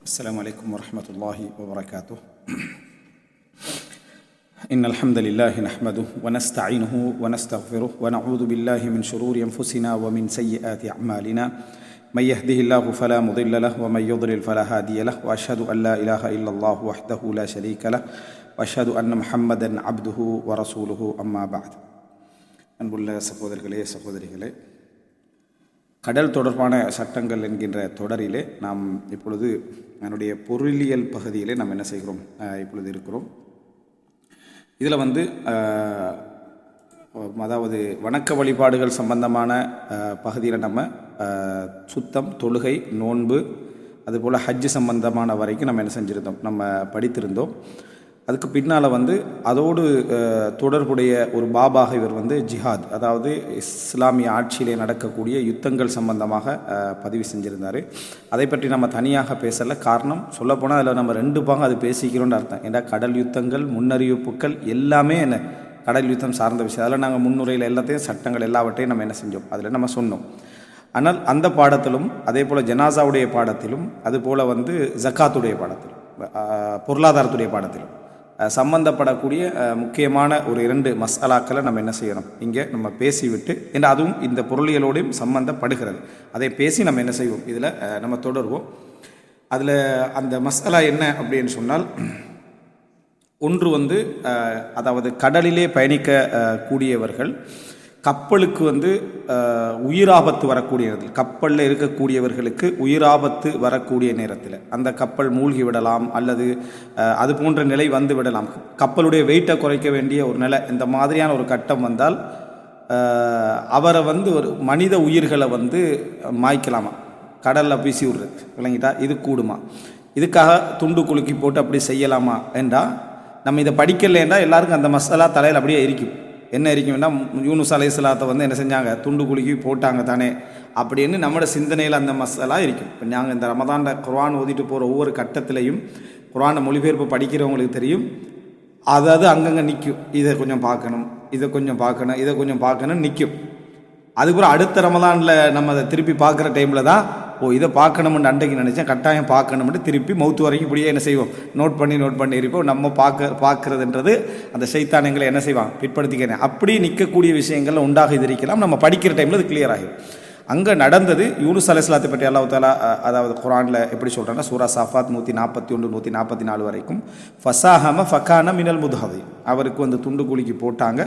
السلام عليكم ورحمة الله وبركاته. إن الحمد لله نحمده ونستعينه ونستغفره ونعوذ بالله من شرور أنفسنا ومن سيئات أعمالنا من يهده الله فلا مضل له ومن يضلل فلا هادي له وأشهد أن لا إله إلا الله وحده لا شريك له وأشهد أن محمدا عبده ورسوله أما بعد. அன்புள்ள சகோதரர்களே சகோதரிகளே, கடல் தொடர்பான சட்டங்கள் என்கின்ற தொடரிலே நாம் இப்பொழுது என்னுடைய பொருளியல் பகுதியிலே நாம் என்ன செய்கிறோம், இப்பொழுது இருக்கிறோம். இதில் அதாவது வணக்க வழிபாடுகள் சம்பந்தமான பகுதியில் நம்ம சுத்தம், தொழுகை, நோன்பு, அதுபோல் ஹஜ்ஜு சம்பந்தமான வரைக்கும் நம்ம என்ன செஞ்சுருந்தோம், நம்ம படித்திருந்தோம். அதுக்கு பின்னால் அதோடு தொடர்புடைய ஒரு பாபாக இவர் ஜிஹாத், அதாவது இஸ்லாமிய ஆட்சியிலே நடக்கக்கூடிய யுத்தங்கள் சம்பந்தமாக பதிவு செஞ்சுருந்தார். அதை பற்றி நம்ம தனியாக பேசலை. காரணம் சொல்லப்போனால் அதில் நம்ம ரெண்டு பாகம் அது பேசிக்கிறோன்னு அர்த்தம். ஏன்னா கடல் யுத்தங்கள், முன்னறிவிப்புகள் எல்லாமே என்ன கடல் யுத்தம் சார்ந்த விஷயம். அதில் நாங்கள் முன்னுரையில் எல்லாத்தையும் சட்டங்கள் எல்லாவற்றையும் நம்ம என்ன செஞ்சோம், அதில் நம்ம சொன்னோம். ஆனால் அந்த பாடத்திலும் அதே போல் ஜனாசாவுடைய பாடத்திலும் அதுபோல் ஜக்காத்துடைய பாடத்திலும் பொருளாதாரத்துடைய பாடத்திலும் சம்பந்தப்படக்கூடிய முக்கியமான ஒரு 2 மசாலாக்களை நம்ம என்ன செய்யணும், இங்கே நம்ம பேசிவிட்டு, ஏன்னா அதுவும் இந்த பொருளியலோடையும் சம்பந்தப்படுகிறது. அதை பேசி நம்ம என்ன செய்வோம், இதில் நம்ம தொடருவோம். அதில் அந்த மசாலா என்ன அப்படின்னு சொன்னால், ஒன்று அதாவது கடலிலே பயணிக்க கூடியவர்கள் கப்பலுக்கு உயிராபத்து வரக்கூடிய நேரத்தில், கப்பலில் இருக்கக்கூடியவர்களுக்கு உயிராபத்து வரக்கூடிய நேரத்தில் அந்த கப்பல் மூழ்கி விடலாம், அல்லது அது போன்ற நிலை விடலாம். கப்பலுடைய வெயிட்டை குறைக்க வேண்டிய ஒரு நிலை, இந்த மாதிரியான ஒரு கட்டம் வந்தால் அவரை ஒரு மனித உயிர்களை மாய்க்கலாமா, கடலில் வீசி விடுறது, விளங்கிட்டா, இது கூடுமா, இதுக்காக துண்டு குலுக்கி போட்டு அப்படி செய்யலாமா என்றால், நம்ம இதை படிக்கலைன்னா எல்லாருக்கும் அந்த மசாலா தலையில் அப்படியே இருக்கும். என்ன இருக்குன்னா, யூனுஸ் அலைஹிஸ்ஸலாத்தை என்ன செஞ்சாங்க, துண்டு குலுக்கி போட்டாங்க தானே அப்படின்னு நம்மளோட சிந்தனையில் அந்த மசாலா இருக்கும். இப்போ நாங்கள் இந்த ரமதான்ல குர்ஆன் ஓதிட்டு போகிற ஒவ்வொரு கட்டத்திலையும் குர்ஆனை மொழிபெயர்ப்பு படிக்கிறவங்களுக்கு தெரியும், அதாவது அங்கங்கே நிற்கும், இதை கொஞ்சம் பார்க்கணும், இதை கொஞ்சம் பார்க்கணும், இதை கொஞ்சம் பார்க்கணும்னு நிற்கும். அதுக்கப்புறம் அடுத்த ரமதானில் நம்ம அதை திருப்பி பார்க்குற டைமில் தான், இதை பார்க்கணும்னு அன்றைக்கு நினச்சேன், கட்டாயம் பார்க்கணும்னு திருப்பி மௌத்து வரைக்கும் இப்படியே என்ன செய்வோம், நோட் பண்ணி இருப்போம். நம்ம பார்க்குறதுன்றது அந்த சைத்தானங்களை என்ன செய்வான், பிற்படுத்திக்கிறேன். அப்படி நிற்கக்கூடிய விஷயங்கள் உண்டாக இருக்கலாம். நம்ம படிக்கிற டைமில் அது கிளியர் ஆகிடும். அங்கே நடந்தது யூனுஸ் அலைஹிஸ்ஸலாத்தை பற்றி அல்லாஹ் தஆலா அதாவது குர்ஆனில் எப்படி சொல்கிறாங்கன்னா, சூரா சாஃபாத் 141 144 வரைக்கும், ஃபசாஹம ஃபகான மினல் முத்ஹதீன், அவருக்கு துண்டு குலுக்கி போட்டாங்க,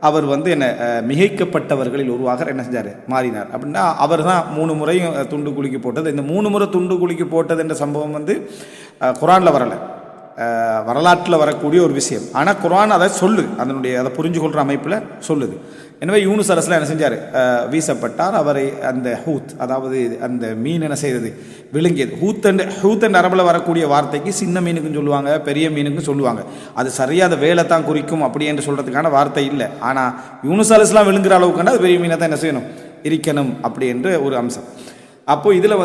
அவர் என்ன மிகைக்கப்பட்டவர்களில் ஒருவாக என்ன செஞ்சார், மாறினார். அப்படின்னா அவர் தான் 3 முறையும் துண்டு குலுக்கி போட்டது. இந்த 3 முறை துண்டு குலுக்கி போட்டது என்ற சம்பவம் குர்ஆனில் வரலை, வரலாற்றில் வரக்கூடிய ஒரு விஷயம். ஆனால் குர்ஆன் அதை சொல்லுது, அதை புரிஞ்சு கொள்கிற அமைப்பில் சொல்லுது. எனவே யூனுஸ் அலைஹிஸ்ஸலாம் என்ன செஞ்சார், வீசப்பட்டார். அவரை அந்த ஹூத், அதாவது அந்த மீன் என்ன செய்தது, விழுங்கியது. ஹூத் என்ற அரபில் வரக்கூடிய வார்த்தைக்கு சின்ன மீனுக்கும் சொல்லுவாங்க, பெரிய மீனுக்கும் சொல்லுவாங்க. அது சரியாக வேலை தான் குறிக்கும் அப்படி என்று சொல்கிறதுக்கான வார்த்தை இல்லை. ஆனால் யூனுஸ் அலைஹிஸ்ஸலாம் விழுங்குற அளவுக்கு அது பெரிய மீனை தான் என்ன செய்யணும், இருக்கணும் அப்படி என்று ஒரு அம்சம். அப்போது இதில்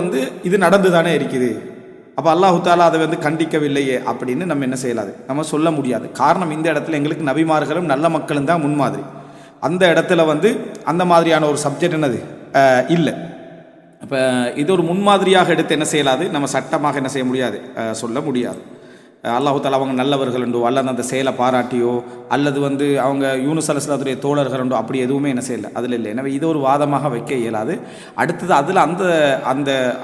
இது நடந்து தானே இருக்குது. அப்போ அல்லாஹு தாலா அதை கண்டிக்கவில்லையே அப்படின்னு நம்ம என்ன செய்யலாது, நம்ம சொல்ல முடியாது. காரணம், இந்த இடத்துல எங்களுக்கு நபிமார்களும் நல்ல மக்களும் தான் முன்மாதிரி. அந்த இடத்துல அந்த மாதிரியான ஒரு சப்ஜெக்ட் என்னது இல்லை. இப்போ இது ஒரு முன்மாதிரியாக எடுத்து என்ன செய்யலாது, நம்ம சட்டமாக என்ன செய்ய முடியாது, சொல்ல முடியாது. அல்லாஹு தாலா அவங்க நல்லவர்கள் உண்டோ, அல்லது அந்த செயலை பாராட்டியோ, அல்லது அவங்க யூனுஸ் அலைஹிஸ்ஸலாத்துடைய தோழர்கள் உண்டோ, அப்படி எதுவுமே என்ன செய்யலை, அதில் இல்லை. எனவே இது ஒரு வாதமாக வைக்க இயலாது. அடுத்தது அதில் அந்த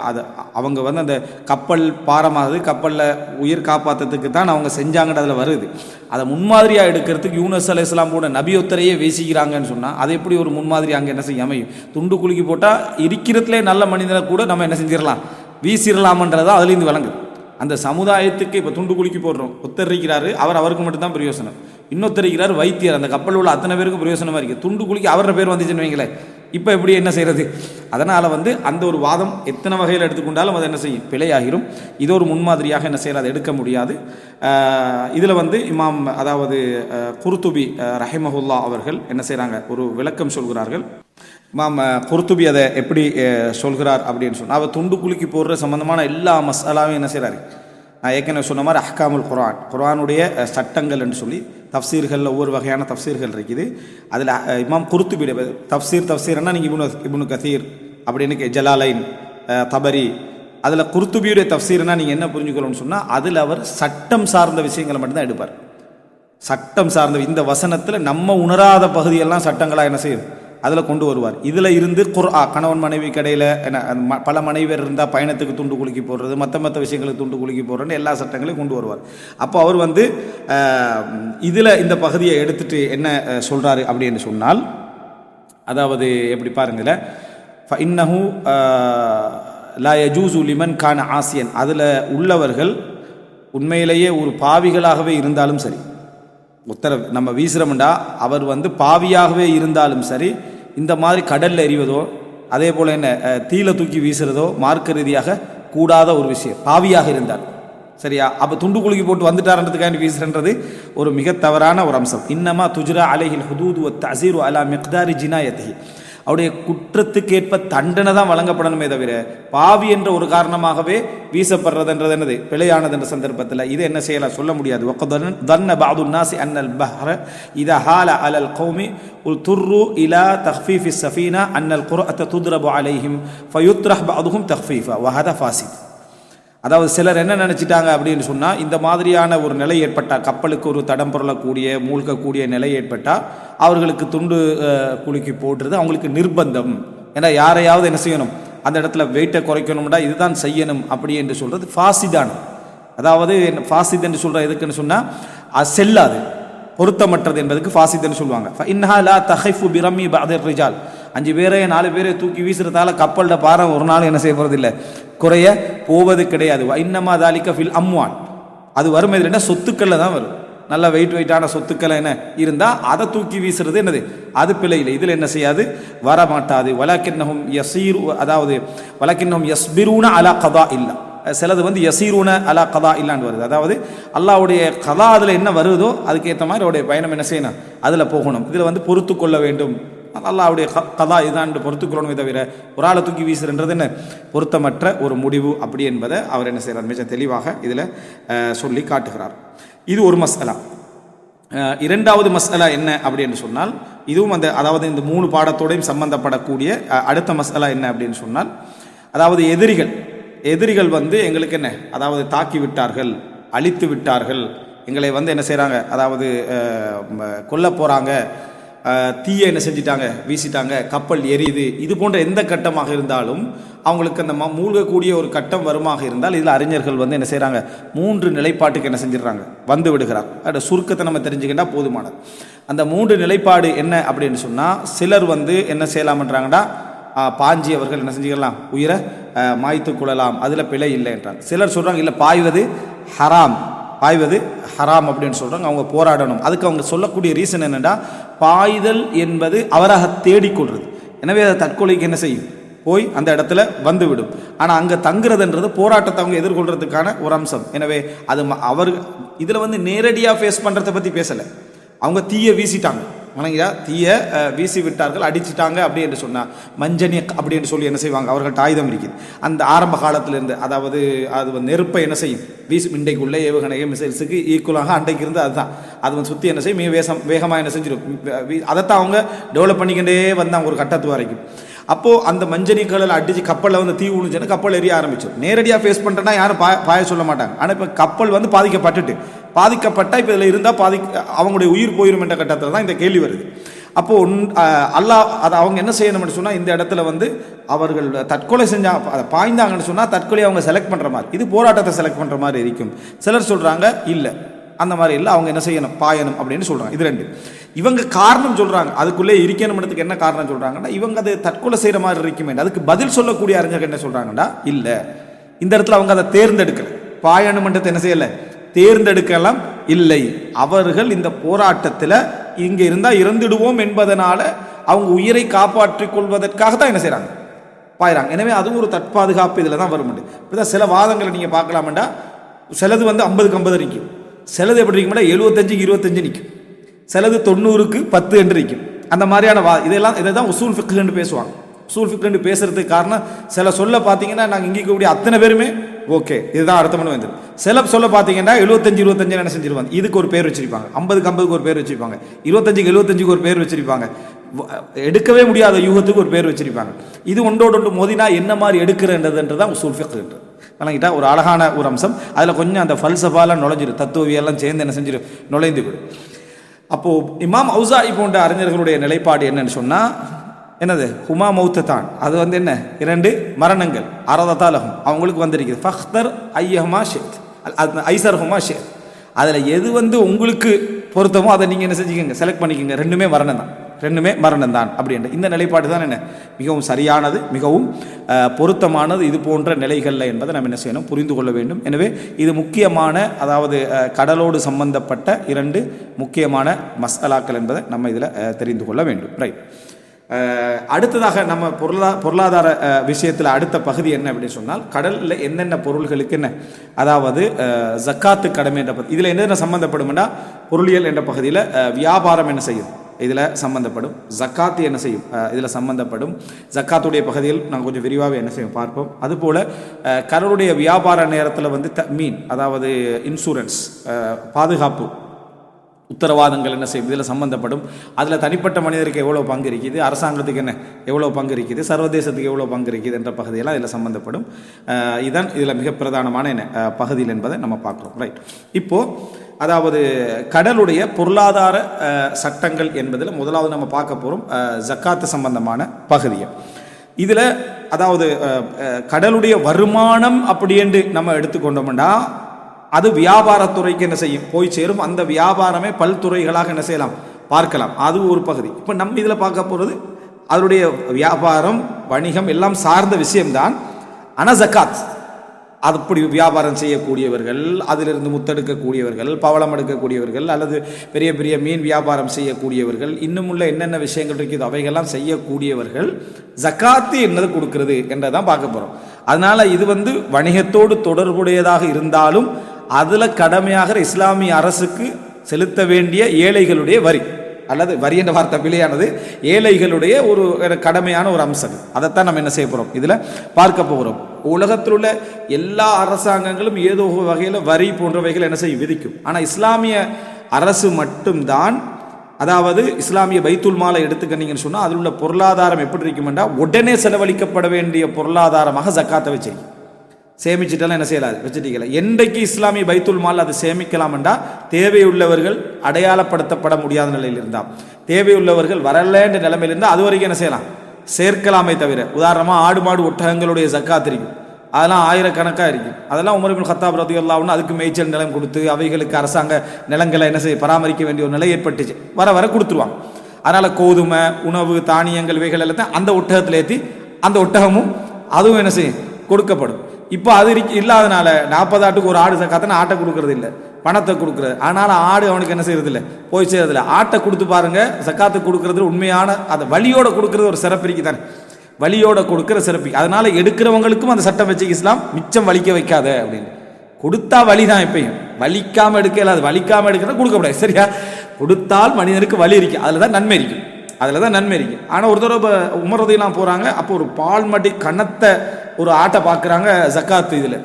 அது அவங்க அந்த கப்பல் பாரமாகுது, கப்பலில் உயிர் காப்பாற்றுறதுக்கு தான் அவங்க செஞ்சாங்கன்னு அதில் வருது. அதை முன்மாதிரியாக எடுக்கிறதுக்கு யூனுஸ் அலைஹிஸ்ஸலாம் கூட நபியொத்தரையே வீசிக்கிறாங்கன்னு சொன்னால், அது எப்படி ஒரு முன்மாதிரி அங்கே என்ன செய்ய அமையும். துண்டு குலுக்கி போட்டால் இருக்கிறதுலே நல்ல மனிதனை கூட நம்ம என்ன செஞ்சிடலாம், வீசிடலாமன்றதான் அதுலேருந்து விளங்குது. அந்த சமுதாயத்துக்கு இப்போ துண்டு குலுக்கி போடுறோம், ஒருத்தர் இருக்கிறாரு, அவருக்கு மட்டும்தான் பிரயோசனம். இன்னொருத்தர் இருக்கிறார் வைத்தியர், அந்த கப்பலில் உள்ள அத்தனை பேருக்கு பிரயோசனமாக இருக்குது. துண்டு குலுக்கி அவரோட பேர் வந்துச்சுன்னு வைங்களேன், இப்போ எப்படி என்ன செய்கிறது. அதனால் அந்த ஒரு வாதம் எத்தனை வகையில் எடுத்துக்கொண்டாலும் அது என்ன செய்யும், பிழையாகிரும். இது ஒரு முன்மாதிரியாக என்ன செய்யறது, எடுக்க முடியாது. இதில் இமாம், அதாவது குர்துபி ரஹிமஹுல்லா அவர்கள் என்ன செய்கிறாங்க, ஒரு விளக்கம் சொல்கிறார்கள். இமாம் குர்துபி அதை எப்படி சொல்கிறார் அப்படின்னு சொன்னால், அவர் துண்டு குலுக்கி போடுற சம்பந்தமான எல்லா மசாலாவையும் என்ன செய்கிறாரு, நான் ஏற்கனவே சொன்ன மாதிரி அஹ்காமுல் குர்ஆனுடைய சட்டங்கள் என்று சொல்லி தஃப்சீர்களில் ஒவ்வொரு வகையான தஃப்சீர்கள் இருக்குது. அதில் இமாம் குர்துபி தஃப்சீர்னா நீங்கள் இப்னு கதீர் அப்படின்னு ஜலாலைன், தபரி, அதில் குர்துபியுடைய தஃப்சீர்னா நீங்கள் என்ன புரிஞ்சுக்கணும்னு சொன்னால் அதில் அவர் சட்டம் சார்ந்த விஷயங்களை மட்டும்தான் எடுப்பார். சட்டம் சார்ந்த இந்த வசனத்தில் நம்ம உணராத பகுதியெல்லாம் சட்டங்களாக என்ன செய்யும் அதில் கொண்டு வருவார். இதில் இருந்து கணவன் மனைவி கடையில் என்ன பல மனைவியர் இருந்தால் பயணத்துக்கு துண்டு குலுக்கி போடுறது, மற்ற விஷயங்களுக்கு துண்டு குலுக்கி போடுறதுன்னு எல்லா சட்டங்களையும் கொண்டு வருவார். அப்போ அவர் இதில் இந்த பகுதியை எடுத்துட்டு என்ன சொல்கிறாரு அப்படின்னு சொன்னால், அதாவது எப்படி பாருங்களேன், இன்னஹு லா யஜூசு லிமன் கான ஆசியன், அதில் உள்ளவர்கள் உண்மையிலேயே ஒரு பாவிகளாகவே இருந்தாலும் சரி, நம்ம வீசுகிறோம்டா அவர் பாவியாகவே இருந்தாலும் சரி, இந்த மாதிரி கடலில் எறிவதோ அதே போல் என்ன தீல தூக்கி வீசுறதோ மார்க்க ரீதியாக கூடாத ஒரு விஷயம், பாவியாக இருந்தால் சரியா. அப்போ துண்டு குலுக்கி போட்டு வந்துட்டார்ன்றதுக்காண்டி வீசுறன்றது ஒரு மிக தவறான ஒரு அம்சம். இன்னமா துஜ்ரா அலைஹில் ஹுதூது வ தஸீரு அலா மிக்தாரி ஜினாயத்திஹி, அவருடைய குற்றத்துக்கேற்ப தண்டனை தான் வழங்கப்படணுமே தவிர பாவி என்ற ஒரு காரணமாகவே வீசப்படுறதுன்றது என்னது பிழையானது என்ற சந்தர்ப்பத்தில் இது என்ன செய்யலாம் சொல்ல முடியாது. தன்ன பாது நாசி அன்னல் பஹ்ர இதா ஹால அலல் கௌமி உல் துர்ரு இலா தஹ்ஃபீஃபி ஸஃபீனா அன்னல் குர்அத துத்ரபு அலைஹிம் ஃபயுத்ரஹ் பஅதுஹும் தஹ்ஃபீஃபா வஹதா ஃபாசித். அதாவது சிலர் என்ன நினச்சிட்டாங்க அப்படின்னு சொன்னால், இந்த மாதிரியான ஒரு நிலை ஏற்பட்டால், கப்பலுக்கு ஒரு தடம் புரளக்கூடிய மூழ்கக்கூடிய நிலை ஏற்பட்டால் அவர்களுக்கு துண்டு குலுக்கி போடுறது அவங்களுக்கு நிர்பந்தம். ஏன்னா யாரையாவது என்ன செய்யணும், அந்த இடத்துல வெயிட்டை குறைக்கணும்னா இதுதான் செய்யணும் அப்படி என்று சொல்கிறது ஃபாசிதான. அதாவது ஃபாசித் என்று சொல்கிற எதுக்குன்னு சொன்னால் அது செல்லாது, பொருத்தமற்றது என்பதுக்கு ஃபாசித்னு சொல்லுவாங்க. இன்னஹா லா தஹைஃபு பிரமி பஅதிர் ரிஜால், 5 பேரை 4 பேரை தூக்கி வீசுறதால கப்பல்ட பாரம் ஒரு நாள் என்ன செய்ய போகிறது இல்லை, குறைய போவது கிடையாது. இன்னமா தாலிக்க ஃபில் அம்வான், அது வரும் எதுனா சொத்துக்களில் தான் வரும். நல்ல வெயிட்டான சொத்துக்களை என்ன இருந்தால் அதை தூக்கி வீசுறது என்னது அது பிழை இல்லை, இதில் என்ன செய்யாது வரமாட்டாது. வலக்கின்னஹும் யஸீரு, அதாவது வலக்கின்னஹும் யஸ்பிரூன அலா கதா இல்லா, சிலது யசீரூன அலா கதா இல்லான்னு வருது. அதாவது அல்லாஹ்வுடைய கதா அதில் என்ன வருதோ அதுக்கேற்ற மாதிரி அவருடைய பயணம் என்ன செய்யணும் அதில் போகணும். இதில் பொறுத்து கொள்ள வேண்டும், அல்லாஹ்வுடைய கதா இதுதான் பொறுத்துக்கொள்ளணுமே தவிர ஒரு ஆளை தூக்கி வீசுறன்றது என்ன பொருத்தமற்ற ஒரு முடிவு அப்படி என்பதை அவர் என்ன செய்கிறார் மிக தெளிவாக இதில் சொல்லி காட்டுகிறார். இது ஒரு மஸ்அலா. இரண்டாவது மஸ்அலா என்ன அப்படின்னு சொன்னால், இதுவும் அதாவது இந்த 3 பாடத்தோடையும் சம்பந்தப்படக்கூடிய அடுத்த மஸ்அலா என்ன அப்படின்னு சொன்னால், அதாவது எதிரிகள் எங்களுக்கு என்ன, அதாவது தாக்கி விட்டார்கள், அழித்து விட்டார்கள், எங்களை என்ன செய்கிறாங்க, அதாவது கொல்ல போகிறாங்க, தீயை என்ன செஞ்சிட்டாங்க வீசிட்டாங்க, கப்பல் எரியுது, இது போன்ற எந்த கட்டமாக இருந்தாலும் அவங்களுக்கு அந்த மூழ்கக்கூடிய ஒரு கட்டம் வருமாக இருந்தால் இதில் அறிஞர்கள் என்ன செய்கிறாங்க 3 நிலைப்பாட்டுக்கு என்ன செஞ்சிடறாங்க வந்து விடுகிறாங்க. அதோட சுருக்கத்தை நம்ம தெரிஞ்சுக்கிட்டால் போதுமானது. அந்த 3 நிலைப்பாடு என்ன அப்படின்னு சொன்னால், சிலர் என்ன செய்யலாம்ன்றாங்கன்னா பாஞ்சி அவர்கள் என்ன செஞ்சுக்கலாம் உயிரை மாய்த்து கொள்ளலாம், அதில் பிழை இல்லை என்றாங்க. சிலர் சொல்கிறாங்க இல்லை பாய்வது ஹராம் அப்படின்னு சொல்கிறாங்க, அவங்க போராடணும். அதுக்கு அவங்க சொல்லக்கூடிய ரீசன் என்னென்னா, பாய்தல் என்பது அவராக தேடிக்கொள்வது, எனவே அதை தற்கொலைக்கு என்ன செய்யும் போய் அந்த இடத்துல வந்துவிடும். ஆனால் அங்கே தங்குறதுன்றது போராட்டத்தை அவங்க எதிர்கொள்றதுக்கான ஒரு அம்சம். எனவே அது அவர் இதில் நேரடியாக ஃபேஸ் பண்ணுறதை பற்றி பேசலை. அவங்க தீயை வீசிட்டாங்க, வணங்கியா தீயை வீசி விட்டார்கள், அடிச்சிட்டாங்க அப்படி என்று சொன்னால் மஞ்சனி அப்படி என்று சொல்லி என்ன செய்வாங்க, அவர்கள் ஆயுதம் இருக்குது. அந்த ஆரம்ப காலத்திலிருந்து, அதாவது அது நெருப்பை என்ன செய்யும் வீசி, இன்றைக்குள்ளே ஏவுகணை மிசைல்ஸுக்கு ஈக்குவலாக அன்றைக்கு இருந்து அதுதான் அது சுற்றி என்ன செய்யும் மிக வேகமாக என்ன செஞ்சிடும். அதைத்தான் அவங்க டெவலப் பண்ணிக்கிட்டே வந்தாங்க ஒரு கட்டத்து வரைக்கும். அப்போது அந்த மஞ்சனிகளில் அடித்து கப்பலில் தீ விழுந்துச்சுன்னா கப்பல் எரிய ஆரம்பிச்சோம். நேரடியாக ஃபேஸ் பண்ணுறேன்னா யாரும் பாய சொல்ல மாட்டாங்க. ஆனால் இப்போ கப்பல் பாதிக்கப்பட்டால் இப்போ இதில் இருந்தால் அவங்களுடைய உயிர் போயிடும் என்ற கட்டத்தில் தான் இந்த கேள்வி வருது. அப்போது அல்லாஹ் அதை அவங்க என்ன செய்யணும்னு சொன்னால், இந்த இடத்துல அவர்கள் தற்கொலை செஞ்சாங்க, அதை பாய்ந்தாங்கன்னு சொன்னால் தற்கொலையை அவங்க செலக்ட் பண்ணுற மாதிரி, இது போராட்டத்தை செலக்ட் பண்ணுற மாதிரி இருக்கும். சிலர் சொல்கிறாங்க இல்லை அந்த மாதிரி இல்லை, அவங்க என்ன செய்யணும் பாயணும் அப்படின்னு சொல்கிறாங்க. இது 2. இவங்க காரணம் சொல்கிறாங்க, அதுக்குள்ளே இருக்கணும்ன்றதுக்கு என்ன காரணம் சொல்கிறாங்கன்னா, இவங்க அதை தற்கொலை செய்கிற மாதிரி இருக்குமே. அதுக்கு பதில் சொல்லக்கூடிய அறிஞர்கள் என்ன சொல்கிறாங்கன்னா, இல்லை இந்த இடத்துல அவங்க அதை தேர்ந்தெடுக்கலை, பாயணும்ன்றதை என்ன செய்யலை தேர்ந்தெடுக்கலாம் இல்லை, அவர்கள் இந்த போராட்டத்தில் இங்கே இருந்தால் இறந்துடுவோம் என்பதனால அவங்க உயிரை காப்பாற்றிக் கொள்வதற்காக தான் என்ன செய்கிறாங்க பாயிறாங்க. எனவே அதுவும் ஒரு தற்பாதுகாப்பு இதில் தான் வரும். இப்போதான் சில வாதங்களை நீங்கள் பார்க்கலாம்டா, சிலது 50க்கு 50 நிற்கும், சிலது எப்படி இருக்கும்னா 75க்கு 25 நிற்கும், சிலது 90க்கு 10 என்று நிற்கும். அந்த மாதிரியான இதை தான் உசூல் ஃபிக்ஹ் என்று பேசுவாங்க. உசூல் ஃபிக்ஹ் என்று பேசுறதுக்கு காரணம், சில சொல்ல பார்த்தீங்கன்னா நாங்கள் இங்கே கூடிய அத்தனை பேருமே ஓகே இதுதான் அர்த்தம் பண்ண வந்துடும். சில சொல்ல பார்த்தீங்கன்னா 75-25 என்ன செஞ்சிருவாங்க, இதுக்கு ஒரு பேர் வச்சிருப்பாங்க, 50க்கு 50க்கு ஒரு பேர் வச்சிருப்பாங்க, 25க்கு 75க்கு ஒரு பேர் வச்சிருப்பாங்க, எடுக்கவே முடியாத யூகத்துக்கு ஒரு பேர் வச்சிருப்பாங்க. இது ஒன்றோடு ஒன்று மோதினா என்ன மாதிரி எடுக்கிறன்றதுன்றதான் உசூல் ஃபிக்ஹ். வழங்கிட்டா ஒரு அழகான ஒரு அம்சம். அதில் கொஞ்சம் அந்த ஃபல்சஃபாலாம் நுழைஞ்சிடும், தத்துவவியெல்லாம் சேர்ந்து என்ன செஞ்சிடும், நுழைந்து விடும். அப்போது இமாம் ஔசாஇ போன்ற அறிஞர்களுடைய நிலைப்பாடு என்னன்னு சொன்னால், என்னது ஹுமா மௌத்து தான், அது என்ன 2 மரணங்கள் அரதத்தாலகும் அவங்களுக்கு வந்திருக்குது. ஃபஹ்தர் ஐயஹுமா ஷேத் ஐசர் ஹுமா ஷேத், அதில் எது உங்களுக்கு பொருத்தமோ அதை நீங்கள் என்ன செஞ்சுக்கோங்க, செலக்ட் பண்ணிக்கோங்க. 2மே மரணம் தான், 2மே மரணம் தான் அப்படின்ற இந்த நிலைப்பாடு தான் என்ன மிகவும் சரியானது, மிகவும் பொருத்தமானது இது போன்ற நிலைகளில் என்பதை நம்ம என்ன செய்யணும், புரிந்து கொள்ள வேண்டும். எனவே இது முக்கியமான, அதாவது கடலோடு சம்பந்தப்பட்ட 2 முக்கியமான மஸ்அலாக்கள் என்பதை நம்ம இதில் தெரிந்து கொள்ள வேண்டும். ரைட். அடுத்ததாக நம்ம பொருளாதார விஷயத்தில் அடுத்த பகுதி என்ன அப்படின்னு சொன்னால், கடலில் என்னென்ன பொருள்களுக்கு என்ன, அதாவது ஜக்காத்து கடமை என்ற பகுதி இதில் என்னென்ன சம்பந்தப்படும்னா, பொருளியல் என்ற பகுதியில் வியாபாரம் என்ன செய்யும், இதில் சம்பந்தப்படும். ஜக்காத்து என்ன செய்யும், இதில் சம்பந்தப்படும். ஜக்காத்துடைய பகுதியில் நாங்கள் கொஞ்சம் விரிவாக என்ன செய்யும் பார்ப்போம். அதுபோல் கடலுடைய வியாபார நேரத்தில் தமீன், அதாவது இன்சூரன்ஸ், பாதுகாப்பு உத்தரவாதங்கள் என்ன செய்யும், இதில் சம்பந்தப்படும். அதில் தனிப்பட்ட மனிதருக்கு எவ்வளோ பங்கு இருக்குது, அரசாங்கத்துக்கு என்ன எவ்வளோ பங்கு இருக்குது, சர்வதேசத்துக்கு எவ்வளோ பங்கு இருக்குது என்ற பகுதியெல்லாம் இதில் சம்பந்தப்படும். இதுதான் இதில் மிக பிரதானமான என்ன பகுதியில் என்பதை நம்ம பார்க்குறோம். ரைட். இப்போது அதாவது கடலுடைய பொருளாதார சட்டங்கள் என்பதில் முதலாவது நம்ம பார்க்க போகிறோம் ஜக்காத்து சம்பந்தமான பகுதியை. இதில் அதாவது கடலுடைய வருமானம் அப்படி என்று நம்ம எடுத்துக்கொண்டோம்னா, அது வியாபாரத்துறைக்கு என்ன செய்யும், போய் சேரும். அந்த வியாபாரமே பல்துறைகளாக என்ன செய்யலாம், பார்க்கலாம். அது ஒரு பகுதி. இப்போ நம்ம இதில் பார்க்க போகிறது அதனுடைய வியாபாரம், வணிகம் எல்லாம் சார்ந்த விஷயம்தான். ஆனால் ஜக்காத், அப்படி வியாபாரம் செய்யக்கூடியவர்கள், அதிலிருந்து முத்தெடுக்கக்கூடியவர்கள், பவளம் எடுக்கக்கூடியவர்கள், அல்லது பெரிய பெரிய மீன் வியாபாரம் செய்யக்கூடியவர்கள், இன்னும் உள்ள என்னென்ன விஷயங்கள் இருக்குது அவைகள்லாம் செய்யக்கூடியவர்கள் ஜக்காத்து என்னது கொடுக்கிறது என்றதான் பார்க்க போகிறோம். அதனால் இது வணிகத்தோடு தொடர்புடையதாக இருந்தாலும் அதில் கடமையாக இஸ்லாமிய அரசுக்கு செலுத்த வேண்டிய ஏழைகளுடைய வரி, அல்லது வரி என்ற வார்த்தை பிழையானது, ஏழைகளுடைய ஒரு கடமையான ஒரு அம்சம். அதைத்தான் நம்ம என்ன செய்ய போகிறோம், இதில் பார்க்க போகிறோம். உலகத்தில் உள்ள எல்லா அரசாங்கங்களும் ஏதோ வகையில் வரி போன்றவைகள் என்ன செய்யும், விதிக்கும். ஆனால் இஸ்லாமிய அரசு மட்டும்தான், அதாவது இஸ்லாமிய பைத்துல் மாலை எடுத்துக்கிட்டீங்கன்னு சொன்னால் அதில் உள்ள பொருளாதாரம் எப்படி இருக்குமெண்டா, உடனே செலவழிக்கப்பட வேண்டிய பொருளாதாரமாக ஜக்காத்தை வச்சிருக்கீங்க. சேமிச்சுட்டெல்லாம் என்ன செய்யலாது, வச்சுட்டீங்களா. என்றைக்கு இஸ்லாமிய பைத்துல் மால் அது சேமிக்கலாம்டா, தேவையுள்ளவர்கள் அடையாளப்படுத்தப்பட முடியாத நிலையில் இருந்தால், தேவையுள்ளவர்கள் வரலன்ற நிலைமையில் இருந்தால் அது வரைக்கும் என்ன செய்யலாம், சேர்க்கலாமே தவிர. உதாரணமாக ஆடு மாடு ஒட்டகங்களுடைய ஜக்காத் இருக்கும், அதெல்லாம் ஆயிரக்கணக்காக இருக்கும். அதெல்லாம் உமர் இப்னு கத்தாப் ரலியல்லாஹு அன்ஹு அதுக்கு மேய்ச்சல் நிலம் கொடுத்து அவைகளுக்கு அரசாங்க நிலங்களை என்ன செய்ய பராமரிக்க வேண்டிய ஒரு நிலை ஏற்பட்டுச்சு. வர வர கொடுத்துருவாங்க. அதனால் கோதுமை, உணவு, தானியங்கள் இவைகள் எல்லாம் அந்த ஒட்டகத்தில் ஏற்றி அந்த ஒட்டகமும் அதுவும் என்ன செய்யும், கொடுக்கப்படும். இப்போ அது இல்லாதனால 40 ஆட்டுக்கு ஒரு ஆடு ஜக்காத்துன்னு ஆட்டை கொடுக்கறது இல்லை, பணத்தை கொடுக்குறது. ஆனால் ஆடு அவனுக்கு என்ன செய்யறது இல்லை, போய் செய்யறதில்ல. ஆட்டை கொடுத்து பாருங்க, ஜக்காத்து கொடுக்கறது உண்மையான அந்த வழியோட கொடுக்கறது ஒரு சிறப்பிரிக்கு தானே, வழியோட கொடுக்குற சிறப்பி. அதனால எடுக்கிறவங்களுக்கும் அந்த சட்டம் வச்சு இஸ்லாம் மிச்சம் வலிக்க வைக்காத அப்படின்னு. கொடுத்தா வலி தான், எப்பயும் வலிக்காம எடுக்க, அது வலிக்காம எடுக்கிறது கொடுக்கப்படாது. சரியா, கொடுத்தால் மனிதனுக்கு வலி இருக்கு, அதில் தான் நன்மை இருக்கு, அதில் தான் நன்மை இருக்கு. ஆனால் ஒரு தடவை உமர் ரலியல்லாஹு போகிறாங்க, அப்போ ஒரு பால் மடி கனத்த ஒரு ஆட்டை பார்க்குறாங்க ஜக்காத்து இதில்.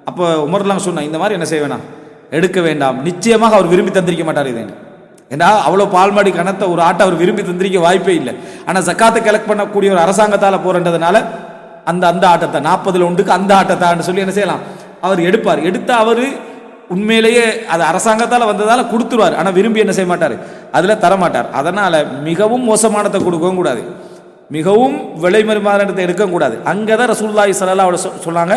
அப்போ உமர்லாம் சொன்னாங்க, இந்த மாதிரி என்ன செய்ய வேணாம், எடுக்க வேண்டாம். நிச்சயமாக அவர் விரும்பி தந்திரிக்க மாட்டார் இது. ஏன்னா அவ்வளோ பால்மாடி கனத்த ஒரு ஆட்டை அவர் விரும்பி தந்திரிக்க வாய்ப்பே இல்லை. ஆனால் ஜக்காத்தை கலெக்ட் பண்ணக்கூடிய ஒரு அரசாங்கத்தால் போறன்றதுனால அந்த ஆட்டத்தை 40 ஒன்றுக்கு அந்த ஆட்டத்தான்னு சொல்லி என்ன செய்யலாம், அவர் எடுப்பார். எடுத்தால் அவர் உண்மையிலேயே அது அரசாங்கத்தால் வந்ததால் கொடுத்துருவார். ஆனால் விரும்பி என்ன செய்ய மாட்டார், அதில் தரமாட்டார். அதனால் மிகவும் மோசமானத்தை கொடுக்கவும் கூடாது, மிகவும் விலை மறுமானத்தை எடுக்கவும் கூடாது. அங்கே தான் ரசூலுல்லாஹி ஸல்லல்லாஹு அலைஹி வஸல்லம் சொன்னாங்க,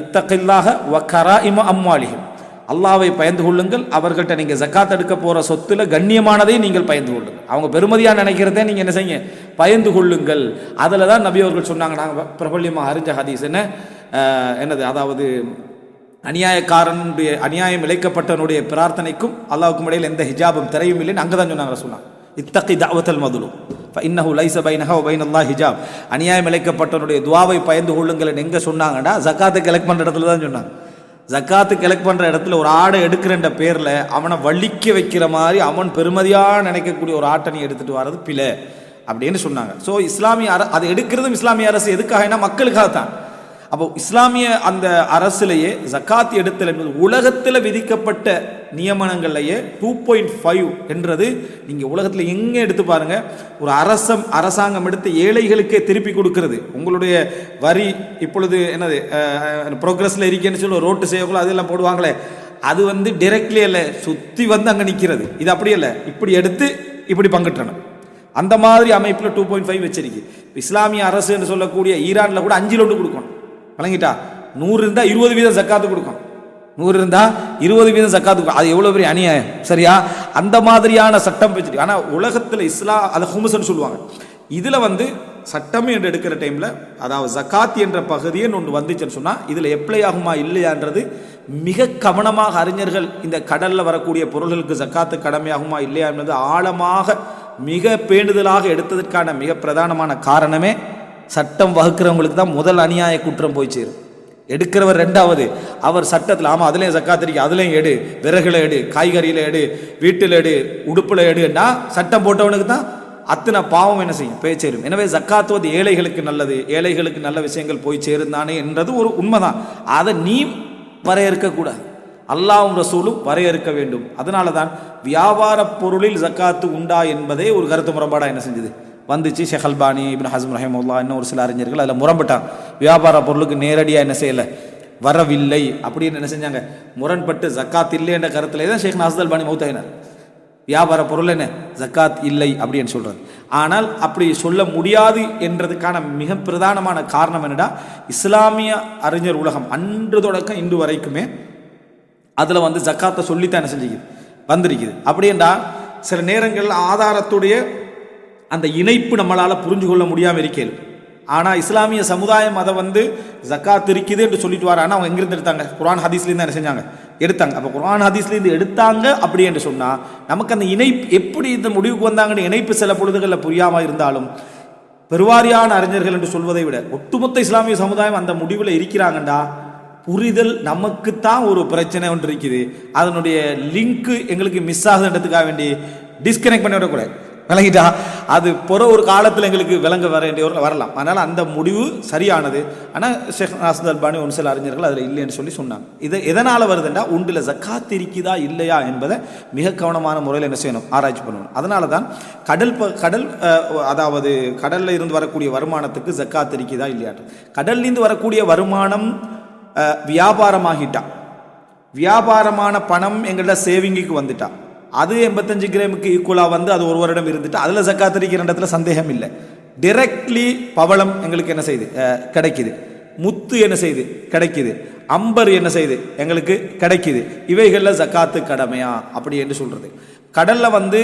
இத்தகில்லாஹ வ கராயிம அம்வாலிஹிம், அல்லாஹ்வை பயந்து கொள்ளுங்கள், அவர்கள்ட்ட நீங்கள் ஜக்காத் எடுக்க போகிற சொத்துல கண்ணியமானதை நீங்கள் பயந்து கொள்ளுங்கள். அவங்க பெருமதியாக நினைக்கிறதே நீங்கள் என்ன செய்யுங்க, பயந்து கொள்ளுங்கள். அதில் தான் நபி அவர்கள் சொன்னாங்க, நாங்கள் பிரபல்யமாக அறிஞ்ச ஹதீஸ் என்னது, அதாவது அநியாயக்காரனுடைய அநியாயம் இழைக்கப்பட்டவனுடைய பிரார்த்தனைக்கும் அல்லாஹ்வுக்கும் இடையில் எந்த ஹிஜாபும் திரையும் இல்லைன்னு அங்கே தான் சொன்னாங்க. சொன்னாங்க இத்தகி தஅவத்தல் மதுலூம் ஃபஇன்னஹு லைஸ பைனஹா வ பைனல்லாஹி ஹிஜாப், அநியாயம் இழைக்கப்பட்டவனுடைய துஆவை பயந்து கொள்ளுங்கள் எங்கே சொன்னாங்கடா, ஜக்காத்தை கலெக்ட் பண்ணுற இடத்துல தான் சொன்னாங்க. ஜக்காத்து கலெக்ட் பண்ணுற இடத்துல ஒரு ஆடை எடுக்கிறன்ற பேரில் அவனை வலிக்க வைக்கிற மாதிரி அவன் பெருமதியாக நினைக்கக்கூடிய ஒரு ஆட்டை நீ எடுத்துகிட்டு வர்றது பிழை அப்படின்னு சொன்னாங்க. ஸோ இஸ்லாமிய அதை எடுக்கிறதும் இஸ்லாமிய அரசு எதுக்காகனா மக்களுக்காகத்தான். அப்போ இஸ்லாமிய அந்த அரசிலேயே ஜக்காத் எடுத்தல் என்பது உலகத்தில் விதிக்கப்பட்ட நியமனங்கள்லையே 2.5 என்றது நீங்கள் உலகத்தில் எங்கே எடுத்து பாருங்கள், ஒரு அரசாங்கம் எடுத்து ஏழைகளுக்கே திருப்பி கொடுக்கிறது. உங்களுடைய வரி இப்பொழுது என்னது ப்ரோக்ரஸில் இருக்கேன்னு சொல்லி ரோட்டு செய்யக்குள்ள அதெல்லாம் போடுவாங்களே, அது வந்து டைரக்ட்லி இல்லை, சுற்றி வந்து அங்கே நிற்கிறது. இது அப்படி இல்லை, இப்படி எடுத்து இப்படி பங்கிட்டணும். அந்த மாதிரி அமைப்பில் 2.5 வச்சிருக்கு. இஸ்லாமிய அரசு என்று சொல்லக்கூடிய ஈரானில் கூட 5 லோட்டு கொடுக்கணும். வழங்கிட்டா 100 இருந்தால் 20% ஜக்காத்து கொடுக்கணும். 100 இருந்தால் 20% ஜக்காத்து கொடுக்கும். அது எவ்வளோ பெரிய அநியாயம், சரியா? அந்த மாதிரியான சட்டம் வச்சுருக்கு. ஆனால் உலகத்தில் அதை ஹுமுஸ்ன்னு சொல்லுவாங்க. இதில் வந்து சட்டம் என்று எடுக்கிற டைமில், அதாவது ஜக்காத் என்ற பகுதியை ஒன்று வந்துச்சுன்னு சொன்னால் இதில் எப்ளை ஆகுமா இல்லையான்றது மிக கவனமாக அறிஞர்கள் இந்த கடலில் வரக்கூடிய பொருள்களுக்கு ஜக்காத்து கடமையாகுமா இல்லையா என்பது ஆழமாக மிக பேணுதலாக எடுத்ததற்கான மிக பிரதானமான காரணமே சட்டம் வகுக்கிறவங்களுக்கு தான் முதல் அநியாய குற்றம் போய் சேரும். எடுக்கிறவர் ரெண்டாவது, அவர் சட்டத்தில் ஆமாம் அதுலேயும் ஜக்காத் இருக்கு, அதுலேயும் எடு, விறகுல எடு, காய்கறியில் எடு, வீட்டில் எடு, உடுப்பில் எடுன்னா சட்டம் போட்டவனுக்கு தான் அத்தனை பாவம் என்ன செய்யும் போய் சேரும். எனவே ஜக்காத் வந்து ஏழைகளுக்கு நல்லது, ஏழைகளுக்கு நல்ல விஷயங்கள் போய் சேருந்தானே என்றது ஒரு உண்மைதான். அதை நீ வரையறுக்கக்கூடாது, அல்லாஹ்வும் ரசூலும் வரையறுக்க வேண்டும். அதனால தான் வியாபார பொருளில் ஜக்காத்து உண்டா என்பதே ஒரு கருத்து முரண்பாடாக என்ன செஞ்சது வந்துச்சு. ஷேக் அல்பானி, இப்னு ஹஸ்ம் ரஹிமஹுல்லாஹ், இன்னும் ஒரு சில அறிஞர்கள் அதில் முரண்பட்டாங்க. வியாபார பொருளுக்கு நேரடியாக என்ன செய்யலை, வரவில்லை அப்படின்னு என்ன செஞ்சாங்க, முரண்பட்டு ஜக்காத் இல்லை என்ற கருத்தில் தான் ஷேக் நாசர் அல்பானி மௌத்தாயினார். வியாபார பொருள் என்ன ஜக்காத் இல்லை அப்படின்னு சொல்கிறது. ஆனால் அப்படி சொல்ல முடியாது என்றதுக்கான மிக பிரதானமான காரணம் என்னடா, இஸ்லாமிய அறிஞர் உலகம் அன்று தொடக்கம் இன்று வரைக்குமே அதில் வந்து ஜக்காத்தை சொல்லித்தான் என்ன செஞ்சுக்குது வந்திருக்குது. அப்படின்றா சில நேரங்களில் ஆதாரத்துடைய அந்த இணைப்பு நம்மளால் புரிஞ்சு கொள்ள முடியாமல் இருக்கிறது. ஆனால் இஸ்லாமிய சமுதாயம் அதை வந்து ஜக்காத் இருக்குது என்று சொல்லிட்டு வர. ஆனால் அவங்க எங்கிருந்து எடுத்தாங்க, குர்ஆன் ஹதீஸ்லேருந்து என்ன செஞ்சாங்க எடுத்தாங்க. அப்போ குர்ஆன் ஹதீஸ்லேருந்து எடுத்தாங்க அப்படி என்று சொன்னால் நமக்கு அந்த இணைப்பு எப்படி இந்த முடிவுக்கு வந்தாங்கன்னு இணைப்பு சில பொழுதுகளில் புரியாமல் இருந்தாலும் பெருவாரியான அறிஞர்கள் என்று சொல்வதை விட ஒட்டுமொத்த இஸ்லாமிய சமுதாயம் அந்த முடிவில் இருக்கிறாங்கண்டா புரிதல் நமக்குத்தான் ஒரு பிரச்சனை ஒன்று இருக்குது. அதனுடைய லிங்க்கு எங்களுக்கு மிஸ் ஆகுதுன்றதுக்காக வேண்டி டிஸ்கனெக்ட் பண்ணி விடக்கூடாது. விளங்கிட்டா அது ஒரு காலத்தில் எங்களுக்கு விளங்க வரலாம். அதனால் அந்த முடிவு சரியானது. ஆனால் ஷேக் நாசர் அல்பானி ஒரு சில அறிஞர்கள் அதில் இல்லைன்னு சொல்லி சொன்னாங்க. இது எதனால் வருதுன்னா ஒன்றில் ஜக்காத் இருக்குதா இல்லையா என்பதை மிக கவனமான முறையில் என்ன செய்யணும், ஆராய்ச்சி பண்ணணும். அதனால தான் கடல் அதாவது கடலில் இருந்து வரக்கூடிய வருமானத்துக்கு ஜக்காத் இருக்குதா இல்லையாட்டு. கடல்லேருந்து வரக்கூடிய வருமானம் வியாபாரமாகிட்டா, வியாபாரமான பணம் எங்கள்ட சேவிங்குக்கு வந்துட்டா, அது 85 கிராமுக்கு ஈக்குவலாக வந்து அது ஒரு வருடம் இருந்துட்டு அதில் ஜக்காத் இருக்கிற இடத்துல சந்தேகம் இல்லை. டிரெக்ட்லி பவளம் எங்களுக்கு என்ன செய்யுது கிடைக்குது, முத்து என்ன செய்யுது கிடைக்குது, அம்பர் என்ன செய்யுது எங்களுக்கு கிடைக்குது. இவைகளில் ஜக்காத்து கடமையா அப்படி என்று சொல்கிறது. கடலில் வந்து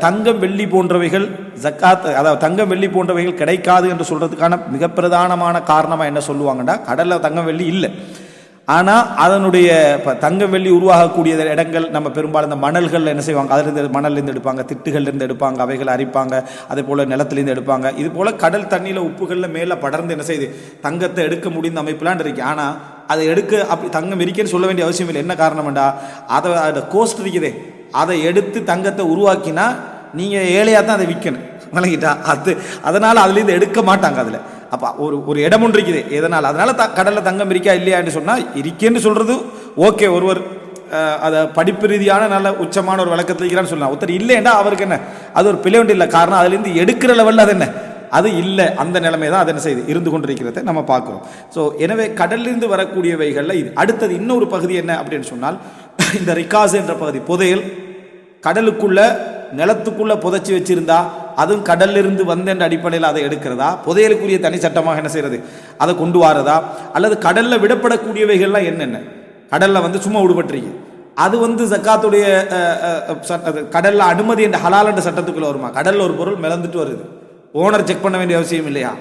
தங்கம் வெள்ளி போன்றவைகள் ஜக்காத், அதாவது தங்கம் வெள்ளி போன்றவைகள் கிடைக்காது என்று சொல்கிறதுக்கான மிக பிரதானமான காரணமாக என்ன சொல்லுவாங்கன்னா, கடலில் தங்கம் வெள்ளி இல்லை. ஆனால் அதனுடைய இப்போ தங்கம் வெள்ளி உருவாகக்கூடிய இடங்கள் நம்ம பெரும்பாலும் இந்த மணல்களில் என்ன செய்வாங்க, அதிலிருந்து மணல்லேருந்து எடுப்பாங்க, திட்டுகள்லேருந்து எடுப்பாங்க, அவைகளை அரிப்பாங்க, அதே போல் நிலத்துலேருந்து எடுப்பாங்க. இது போல் கடல் தண்ணியில் உப்புகளில் மேலே படர்ந்து என்ன செய்யுது தங்கத்தை எடுக்க முடிந்த அமைப்புலான் இருக்கு. ஆனால் அதை எடுக்க அப்படி தங்கம் இருக்கேன்னு சொல்ல வேண்டிய அவசியம் இல்லை. என்ன காரணம்டா, அதை கோஸ்ட் இருக்குதே, அதை எடுத்து தங்கத்தை உருவாக்கினா நீங்கள் ஏழையாக தான் அதை விற்கணும். விளங்கிட்டா அதனால் அதுலேருந்து எடுக்க மாட்டாங்க. அதில் அப்போ ஒரு இடம் ஒன்று இருக்குது. எதனால் அதனால் கடலில் தங்கம் இருக்கா இல்லையான்னு சொன்னால் இருக்கேன்னு சொல்கிறது ஓகே. ஒருவர் அதை படிப்பு ரீதியான நல்ல உச்சமான ஒரு விளக்கத்தில் இருக்கிறான்னு சொல்லலாம். ஒருத்தர் இல்லைன்னா அவருக்கு என்ன அது ஒரு பிழை ஒன்று இல்லை. காரணம் அதுலேருந்து எடுக்கிற லெவலில் அது என்ன அது இல்லை. அந்த நிலைமை தான் அது என்ன செய்து இருந்து கொண்டிருக்கிறத நம்ம பார்க்குறோம். ஸோ எனவே கடலிலிருந்து வரக்கூடியவைகளில் இது அடுத்தது இன்னொரு பகுதி என்ன அப்படின்னு சொன்னால், இந்த ரிகாஸ் என்ற பகுதி புதையல் கடலுக்குள்ள நிலத்துக்குள்ள புதைச்சி வச்சிருந்தா அதுவும் கடலிலிருந்து வந்த அடிப்படையில் அதை எடுக்கிறதா, புதையலுக்குரிய தனி சட்டமாக என்ன செய்யறது அதை கொண்டு வரதா, அல்லது கடலில் விடப்படக்கூடியவைகள்லாம் என்னென்ன கடலில் வந்து சும்மா விடுபட்டிருக்கு அது வந்து ஜக்காத்துடைய கடலில் அனுமதி என்ற ஹலால் என்ற சட்டத்துக்குள்ள வருமா? கடலில் ஒரு பொருள் மிளந்துட்டு வருது, ஓனர் செக் பண்ண வேண்டிய அவசியம் இல்லையா?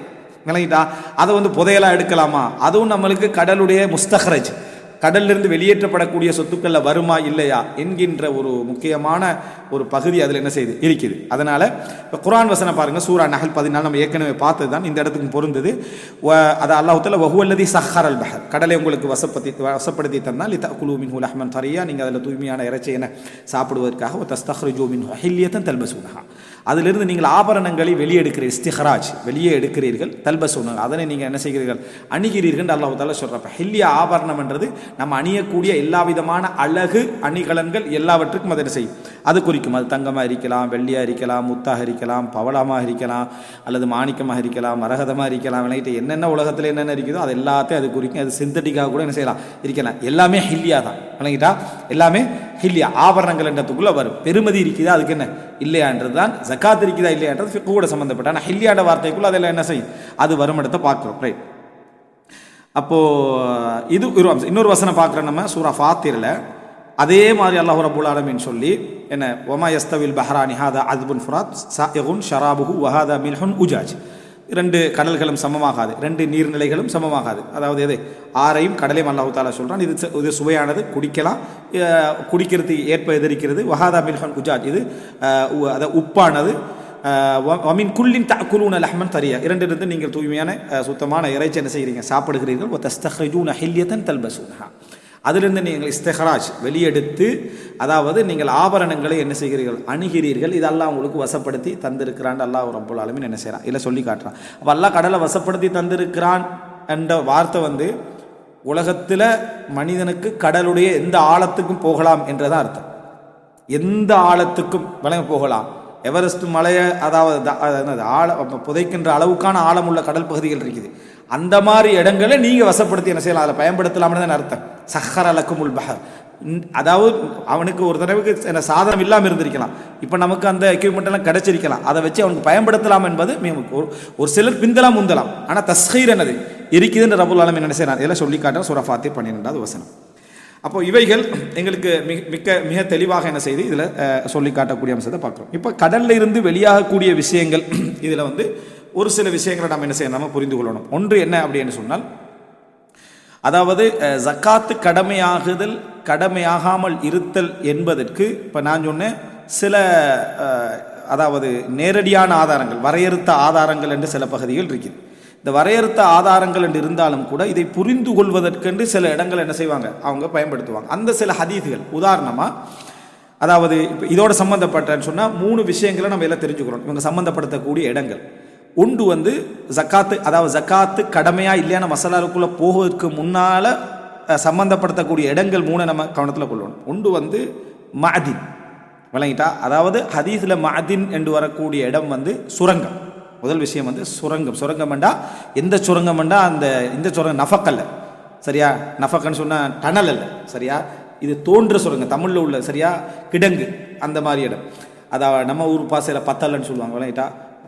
விளங்கிட்டா அதை வந்து புதையலாக எடுக்கலாமா? அதுவும் நம்மளுக்கு கடலுடைய முஸ்தஹரஜ், கடலிலிருந்து வெளியேற்றப்படக்கூடிய சொத்துக்களில் வருமா இல்லையா என்கின்ற ஒரு முக்கியமான ஒரு பகுதி அதில் என்ன செய்து இருக்குது. அதனால் இப்போ குர்ஆன் வசனம் பாருங்கள், சூரா நஹல் 14 நம்ம ஏற்கனவே பார்த்தது தான், இந்த இடத்துக்கு பொருந்தது. அது அல்லாஹ் தஆலா வஹுவல்லதி ஸஹ்ஹரல் பஹர், கடலை உங்களுக்கு வசப்படுத்தி தந்தால் லிதஅகுலு மின்ஹு லஹ்மன் தரியா, நீங்கள் அதில் தூய்மையான இறைச்சியை சாப்பிடுவதற்காக தஸ்தஹ்ரிஜூ மின்ஹு ஹில்யத்தன் தல்பஸூனஹா, அதிலிருந்து நீங்கள் ஆபரணங்களை வெளியே எடுக்கிறீர்கள், இஸ்திஹராஜ் வெளியே எடுக்கிறீர்கள், தல்பசூன அதனை நீங்கள் என்ன செய்கிறீர்கள், அணிகிறீர்கள். அல்லாஹ் தஆலா சொல்கிறப்ப ஹில்லியா ஆபரணம் என்றது நம்ம அணியக்கூடிய எல்லா விதமான அழகு அணிகலன்கள் எல்லாவற்றுக்கும் அதை செய்யும், அது குறிக்கும். அது தங்கமாக இருக்கலாம், வெள்ளியாக இருக்கலாம், முத்தாக இருக்கலாம், பவளமாக இருக்கலாம், அல்லது மாணிக்கமாக இருக்கலாம், மரகதமாக இருக்கலாம், விளையிட்டு என்னென்ன உலகத்தில் என்னென்ன இருக்குதோ அது எல்லாத்தையும் அது குறிக்கும். அது சிந்தட்டிக்காக கூட என்ன செய்யலாம், இருக்கலாம். எல்லாமே ஹில்லியா தான் விளங்கிட்டா, எல்லாமே ஹில்லியா ஆபரணங்கள் என்றதுக்குள்ளே வரும். பெருமதி இருக்குதா அதுக்கு என்ன இல்லையான்றது தான், ஜக்காத் இருக்குதா இல்லையான்றது ஃபிக்ஹ் கூட சம்மந்தப்பட்ட. ஆனால் ஹில்லியாட வார்த்தைக்குள்ள அதெல்லாம் என்ன செய்யும், அது வரும் இடத்தை பார்க்குறோம். ரைட். அப்போது இது இன்னொரு வசனம் பார்க்குறோம் நம்ம சூரா ஃபாத்திரில். அதே மாதிரி அல்லாஹ் ரப்பல் ஆலமீன் சொல்லி என்ன, வமா யஸ்தவில் பஹ்ரானி ஹாதா அஸ்புன் ஃபுராத் சாயிகுன் ஷராபுஹு வஹாதா மில்ஹுன் உஜாஜ். 2 கடல்களும் சமமாகாது, 2 நீர்நிலைகளும் சமமாகாது. அதாவது எது, ஆறையும் கடலையும் அல்லாஹ் தஆலா சொல்கிறான், இது சுவையானது, குடிக்கலாம், குடிக்கிறதுக்கு ஏற்ப எதிர்க்கிறது. வஹாதா மில்ஹுன் உஜாஜ், இது உப்பானது. வமின் குல்லின் தஅக்குலூன லஹ்மன் தரியா, 2 நீங்கள் தூய்மையான சுத்தமான இறைச்சி என்ன செய்கிறீங்க, சாப்பிடுகிறீர்கள். வதஸ்தஹ்ரிஜூன ஹில்யத்தன் தல்பஸூனஹா, அதிலிருந்து நீங்கள் இஸ்திஹராஜ் வெளியெடுத்து, அதாவது நீங்கள் ஆபரணங்களை என்ன செய்கிறீர்கள், அணுகிறீர்கள். இதெல்லாம் உங்களுக்கு வசப்படுத்தி தந்திருக்கிறான் அல்லாஹ் ரப்பல் ஆலமீன் என்ன செய்கிறான், இல்லை சொல்லி காட்டுறான். அப்போ அல்லாஹ் கடலை வசப்படுத்தி தந்திருக்கிறான் என்ற வார்த்தை உலகத்தில் மனிதனுக்கு கடலுடைய எந்த ஆழத்துக்கும் போகலாம் என்றதான் அர்த்தம். எந்த ஆழத்துக்கும் விளங்க போகலாம். எவரெஸ்ட் மலையை அதாவது புதைக்கின்ற அளவுக்கான ஆழமுள்ள கடல் பகுதிகள் இருக்குது. அந்த மாதிரி இடங்களை நீங்கள் வசப்படுத்தி என்ன செய்யலாம், அதில் பயன்படுத்தலாம்னு தான் அர்த்தம். சஹர லக்குமுல் பஹர், அதாவது அவனுக்கு ஒரு தடவைக்கு என்ன சாதனம் இல்லாமல் இருந்திருக்கலாம், இப்போ நமக்கு அந்த எக்யூப்மெண்ட் எல்லாம் கிடைச்சிருக்கலாம், அதை வச்சு அவனுக்கு பயன்படுத்தலாம் என்பது ஒரு சிலர் பிந்தலாம் முந்தலாம். ஆனால் தஸ்ஹீர் என்னது இருக்குதுன்னு ரப்பல் ஆலமீன் என்ன செய்யறான், இதெல்லாம் சொல்லி காட்டுற சூரா ஃபாத்திர் 12வது வசனம். அப்போ இவைகள் எங்களுக்கு மிக தெளிவாக என்ன செய்து இதில் சொல்லி காட்டக்கூடிய அம்சத்தை பார்க்குறோம். இப்போ கடல்ல இருந்து வெளியாகக்கூடிய விஷயங்கள், இதில் ஒரு சில விஷயங்களை நம்ம என்ன செய்யணும், நம்ம புரிந்து கொள்ளணும். ஒன்று என்ன அப்படின்னு சொன்னால், அதாவது ஜக்காத்து கடமையாகாமல் இருத்தல் என்பதற்கு இப்போ நான் சொன்னேன் சில அதாவது நேரடியான ஆதாரங்கள், வரையறுத்த ஆதாரங்கள் என்று சில பகுதிகள் இருக்குது. இந்த வரையறுத்த ஆதாரங்கள் என்று இருந்தாலும் கூட இதை புரிந்து கொள்வதற்கென்று சில இடங்கள் என்ன செய்வாங்க, அவங்க பயன்படுத்துவாங்க. அந்த சில ஹதீஸ்கள் உதாரணமாக, அதாவது இப்போ இதோட சம்மந்தப்பட்டன்னு சொன்னால் 3 விஷயங்களை நம்ம எல்லாம் தெரிஞ்சுக்கிறோம். இவங்க சம்மந்தப்படுத்தக்கூடிய இடங்கள் ஒன்று ஜக்காத்து, அதாவது ஜக்காத்து கடமையா இல்லையான மசாலாவுக்குள்ளே போவதற்கு முன்னால் சம்மந்தப்படுத்தக்கூடிய இடங்கள் 3 நம்ம கவனத்தில் கொள்ளணும். ஒன்று மஅதின் விளங்கிட்டா, அதாவது ஹதீஸில் மஅதின் என்று வரக்கூடிய இடம் சுரங்கம். முதல் விஷயம் சுரங்கம் என்றா எந்த சுரங்கம் என்றா இந்த சுரங்கம் நஃபக் அல்ல, சரியா, நஃபக்னு சொன்னால் டனல் அல்ல, சரியா, இது தோன்ற சுரங்கம் தமிழில் உள்ள, சரியா, கிடங்கு அந்த மாதிரி இடம். அதாவது நம்ம ஊர் பாசையில் பத்தல்னு சொல்லுவாங்க விளங்கிட்டா,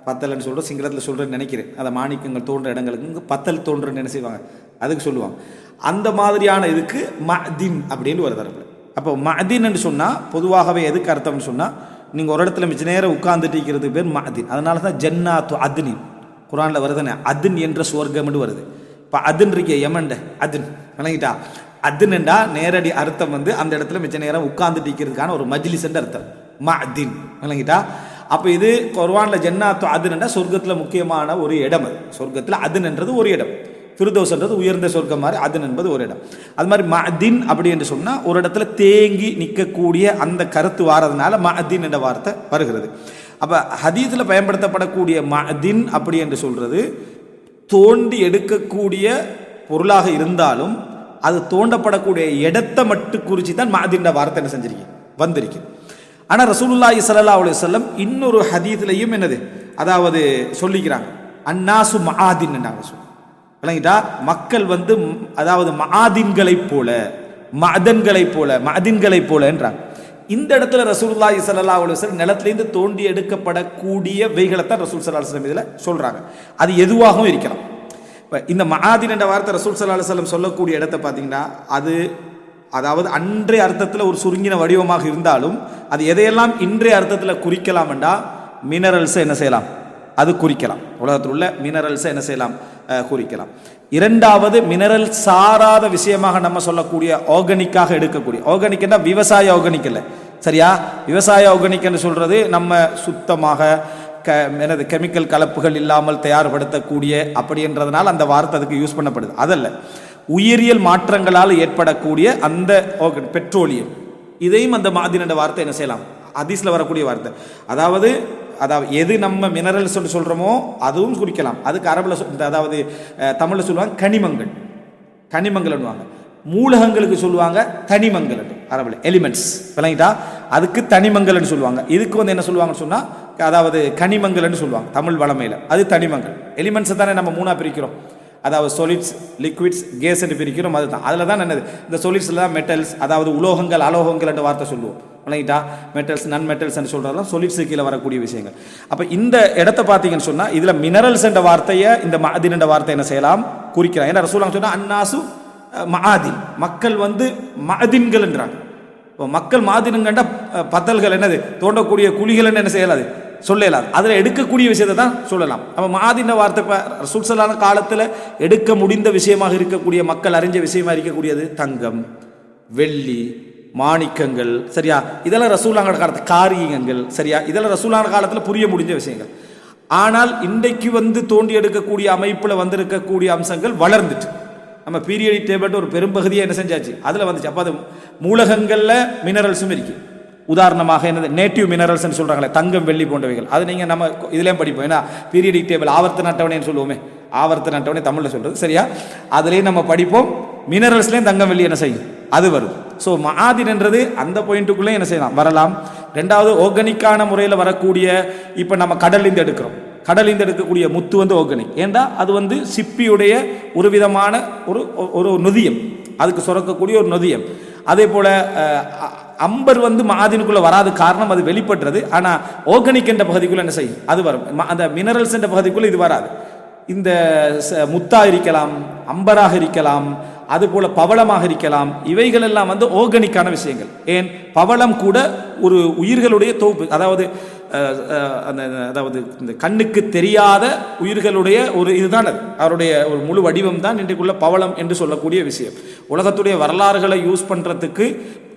பத்தல்னு சொல்கிற சிங்களத்தில் சொல்கிறேன்னு நினைக்கிறேன். அதை மாணிக்கங்கள் தோன்ற இடங்களுக்கு பத்தல் தோன்றன்னு என்ன செய்வாங்க, அதுக்கு சொல்லுவாங்க. அந்த மாதிரியான இதுக்கு மஅதின் அப்படின்னு ஒரு தரப்பு. அப்போ மஅதின் என்று சொன்னால் பொதுவாகவே எதுக்கு அர்த்தம்னு சொன்னால், நீங்கள் ஒரு இடத்துல மிச்ச நேரம் உட்கார்ந்துட்டு இருக்கிறதுக்கு பேர் மஅதின். அதனால தான் ஜன்னாத்து அத்னின் குர்ஆனில் வருதுன்னு அதின் என்ற சுவர்க்கம் என்று வருது. இப்போ அதின் இருக்க யமன்ட அதின் விளங்கிட்டா, அதின்ண்டா நேரடி அர்த்தம் அந்த இடத்துல மிச்ச நேரம் உட்கார்ந்துட்டு இருக்கிறதுக்கான ஒரு மஜ்லிஸ் என்ற அர்த்தம் மஅதின் விளங்கிட்டா. அப்போ இது குர்ஆனில் ஜன்னாத்து அதின்ண்டா சொர்க்கத்தில் முக்கியமான ஒரு இடம். அது சொர்க்கத்தில் அதின் என்றது ஒரு இடம், ஃபிர்தௌஸ் என்றது உயர்ந்த சொர்க்கம் மாதிரி, அதின் என்பது ஒரு இடம். அது மாதிரி மஅதின் அப்படி என்று சொன்னால் ஒரு இடத்துல தேங்கி நிற்கக்கூடிய அந்த கருத்து வாரதுனால மஅதின் என்ற வார்த்தை வருகிறது. அப்போ ஹதீஸில் பயன்படுத்தப்படக்கூடிய மஅதின் அப்படி என்று சொல்கிறது தோண்டி எடுக்கக்கூடிய பொருளாக இருந்தாலும் அது தோண்டப்படக்கூடிய இடத்தை மட்டும் குறித்து தான் மஅதின் வார்த்தை என்ன செஞ்சிருக்கு வந்திருக்கு. ஆனால் ரசூலுல்லாஹி ஸல்லல்லாஹு அலைஹி வஸல்லம் இன்னொரு ஹதீஸ்லையும் என்னது, அதாவது சொல்லிக்கிறாங்க, அன்னாசு மஆதின் நாங்கள் சொல்லுவோம் விளங்கிட்டா, மக்கள் அதாவது மஆதின்களைப் போல மஅதின்களைப் போல என்றாங்க. இந்த இடத்துல ரசூலுல்லாஹி ஸல்லல்லாஹு அலைஹி வஸல்லம் நிலத்திலிருந்து தோண்டி எடுக்கப்படக்கூடிய வைகளைத்தான் ரசூல் ஸல்லல்லாஹு அலைஹி வஸல்லம் இதில் சொல்றாங்க. அது எதுவாகவும் இருக்கலாம். இப்போ இந்த மஆதின் என்ற வார்த்தை ரசூல் ஸல்லல்லாஹு அலைஹி வஸல்லம் சொல்லக்கூடிய இடத்தை பார்த்தீங்கன்னா, அது அதாவது அன்றைய அர்த்தத்தில் ஒரு சுருங்கின வடிவமாக இருந்தாலும் அது எதையெல்லாம் இன்றைய அர்த்தத்தில் குறிக்கலாம் என்றா மினரல்ஸை என்ன செய்யலாம், அது குறிக்கலாம். உலகத்தில் உள்ள மினரல்ஸை என்ன செய்யலாம், குறிக்கலாம். இரண்டாவது மினரல் சாராத விஷயமாக நம்ம சொல்லக்கூடிய ஆர்கானிக்காக எடுக்கக்கூடிய, ஆர்கானிக் என்றால் விவசாய ஆர்கானிக் இல்லை, சரியா, விவசாய ஆர்கானிக் என்று சொல்றது நம்ம சுத்தமாக கெமிக்கல் கலப்புகள் இல்லாமல் தயார்படுத்தக்கூடிய அப்படின்றதுனால அந்த வார்த்தை அதுக்கு யூஸ் பண்ணப்படுது. அதல்ல, உயிரியல் மாற்றங்களால் ஏற்படக்கூடிய அந்த பெட்ரோலியம், இதையும் அந்த மஅதின் என்ற வார்த்தை என்ன செய்யலாம், ஹதீஸ்ல வரக்கூடிய வார்த்தை. அதாவது அதாவது எது நம்ம மினரல்ஸ் சொல்கிறோமோ அதுவும் குறிக்கலாம். அதுக்கு அரபில் அதாவது தமிழில் சொல்லுவாங்க கனிமங்கள், கனிமங்கள்னுவாங்க. மூலகங்களுக்கு சொல்லுவாங்க தனிமங்கள், அரபில் எலிமெண்ட்ஸ், விளங்கிட்டா? அதுக்கு தனிமங்கள்னு சொல்லுவாங்க. இதுக்கு வந்து என்ன சொல்லுவாங்கன்னு சொன்னால் அதாவது கனிமங்கள்னு சொல்லுவாங்க தமிழ் வளமையில். அது தனிமங்கள். எலிமெண்ட்ஸை தானே நம்ம மூணாக பிரிக்கிறோம், அதாவது சொலிட்ஸ், லிக்விட்ஸ், கேஸ் என்று பிரிக்கிறோம். அதுதான் அதில் தான் என்னது இந்த சொலிட்ஸில் தான் மெட்டல்ஸ், அதாவது உலோகங்கள், அலோகங்கள் என்ற வார்த்தை சொல்லுவோம், விளங்கிட்டா? மெட்டல்ஸ், நான் மெட்டல்ஸ்ன்னு சொல்கிறதெல்லாம் சொலிட்ஸு கீழே வரக்கூடிய விஷயங்கள். அப்போ இந்த இடத்த பார்த்தீங்கன்னு சொன்னால் இதில் மினரல்ஸ் என்ற வார்த்தையை இந்த மஅதின் என்ற வார்த்தை என்ன செய்யலாம் குறிக்கலாம். ஏன்னா ரசூலுல்லாஹ் சொன்னால் அன்னாசு மஆதின், மக்கள் வந்து மஅதின்கள் என்றாங்க. இப்போ மக்கள் மாதினுங்கண்டா பத்தல்கள் என்னது தோண்டக்கூடிய குழிகள் என்ன செய்யலாது சொல்லலாம், அதில் எடுக்கக்கூடிய விஷயத்தை தான் சொல்லலாம். அப்போ மாதின வார்த்தை இப்போ ரசூல் ஸல்லல்லாஹு காலத்தில் எடுக்க முடிந்த விஷயமாக இருக்கக்கூடிய, மக்கள் அறிஞ்ச விஷயமாக இருக்கக்கூடியது தங்கம், வெள்ளி, மாணிக்கங்கள், சரியா? இதெல்லாம் ரசூலுல்லாஹ் காலத்தில் காரியங்கள், சரியா? இதெல்லாம் ரசூலுல்லாஹ் காலத்தில் புரிய முடிஞ்ச விஷயங்கள். ஆனால் இன்றைக்கு வந்து தோண்டி எடுக்கக்கூடிய அமைப்பில் வந்திருக்கக்கூடிய அம்சங்கள் வளர்ந்துட்டு நம்ம பீரியடிக் டேபிள் ஒரு பெரும்பகுதியை என்ன செஞ்சாச்சு அதில் வந்துச்சு. அப்போ அது மூலகங்களில் மினரல்ஸும் இருக்குது. உதாரணமாக என்னது நேட்டிவ் மினரல்ஸ்ன்னு சொல்கிறாங்களே, தங்கம், வெள்ளி போன்றவைகள். அது நீங்கள் நம்ம இதுலேயும் படிப்போம். ஏன்னா பீரியடிக் டேபிள் ஆவர்த்தன அட்டவணைன்னு சொல்லுவோமே, ஆவர்த்தன அட்டவணை தமிழில் சொல்கிறது, சரியா? அதுலேயும் நம்ம படிப்போம். மினரல்ஸ்லேயும் தங்கம், வெள்ளி என்ன செய்யும் அது வரும். ஸோ மஆதின்ன்றது அந்த பாயிண்ட்டுக்குள்ளே என்ன செய்யலாம் வரலாம். ரெண்டாவது ஆர்கானிக்கான முறையில் வரக்கூடிய, இப்போ நம்ம கடல்லேருந்து எடுக்கிறோம், கடலிந்து எடுக்கக்கூடிய முத்து வந்து ஆர்கானிக். ஏண்டா அது வந்து சிப்பியுடைய ஒரு விதமான ஒரு நொதியம், அதுக்கு சுரக்கக்கூடிய ஒரு நொதியம். அதே போல் அம்பர் வந்து மாதினுக்குள்ளே வராது, காரணம் அது வெளிப்படுறது. ஆனால் ஆர்கானிக் என்ற பகுதிக்குள்ளே என்ன செய்யும் அது வரும். அந்த மினரல்ஸ் என்ற பகுதிக்குள்ளே இது வராது. இந்த முத்தாக இருக்கலாம், அம்பராக இருக்கலாம், அதுபோல் பவளமாக இருக்கலாம். இவைகள் எல்லாம் வந்து ஆர்கானிக்கான விஷயங்கள். ஏன் பவளம் கூட ஒரு உயிர்களுடைய தொகுப்பு, அதாவது அதாவது இந்த கண்ணுக்கு தெரியாத உயிர்களுடைய ஒரு இதுதான் அது, அவருடைய ஒரு முழு வடிவம் தான் இன்றைக்குள்ள பவளம் என்று சொல்லக்கூடிய விஷயம். உலகத்துடைய வரலாறுகளை யூஸ் பண்ணுறதுக்கு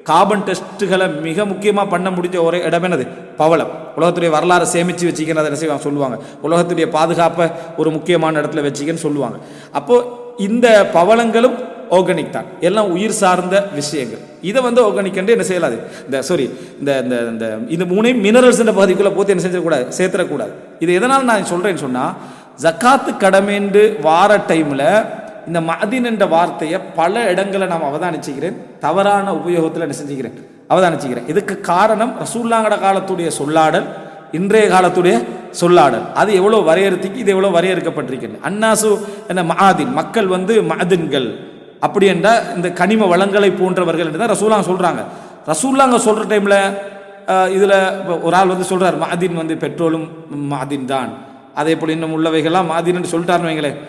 கார்பன் டெஸ்ட்டுகளை மிக முக்கியமாக பண்ண முடிஞ்ச ஒரு இடம் என்னது பவளம். உலகத்துடைய வரலாறு சேமித்து வச்சுக்கிறத என்ன செய்வாங்க சொல்லுவாங்க, உலகத்துடைய பாதுகாப்பை ஒரு முக்கியமான இடத்துல வச்சுக்கன்னு சொல்லுவாங்க. அப்போது இந்த பவளங்களும் ஆர்கானிக் தான், எல்லாம் உயிர் சார்ந்த விஷயங்கள். இதை வந்து ஆர்கானிக் என்று என்ன செய்யலாது, இந்த மூணையும் மினரல்ஸ் என்ற பகுதிக்குள்ளே போட்டு என்ன செஞ்சிடக்கூடாது, சேர்த்துடக்கூடாது. இது எதனால் நான் சொல்கிறேன்னு சொன்னால், ஜக்காத்து கடமைண்டு வார டைமில் இந்த மஅதின் என்ற வார்த்தையை பல இடங்களை நான் அவதானிச்சுக்கிறேன், தவறான உபயோகத்தில் என்ன செஞ்சுக்கிறேன் அவதானிச்சுக்கிறேன். இதுக்கு காரணம் ரசூலுல்லாஹ் காலத்துடைய சொல்லாடல், இன்றைய காலத்துடைய சொல்லாடல். அது எவ்வளோ வரையறுத்துக்கு இது எவ்வளோ வரையறுக்கப்பட்டிருக்கிறது. அன்னாசு என்ன மஆதின், மக்கள் வந்து மஅதின்கள், அப்படி என்றால் இந்த கனிம வளங்களை போன்றவர்கள் என்று தான் ரசூலுல்லாஹ் சொல்கிறாங்க. ரசூலுல்லாஹ் சொல்கிற டைமில் இதில் ஒரு ஆள் வந்து சொல்கிறார் மஅதின் வந்து பெட்ரோலும் மஅதின் தான், அதே போல் இன்னும் உள்ளவைகள்லாம் மஅதின் என்று சொல்லிட்டாருன்னு வைங்களேன்.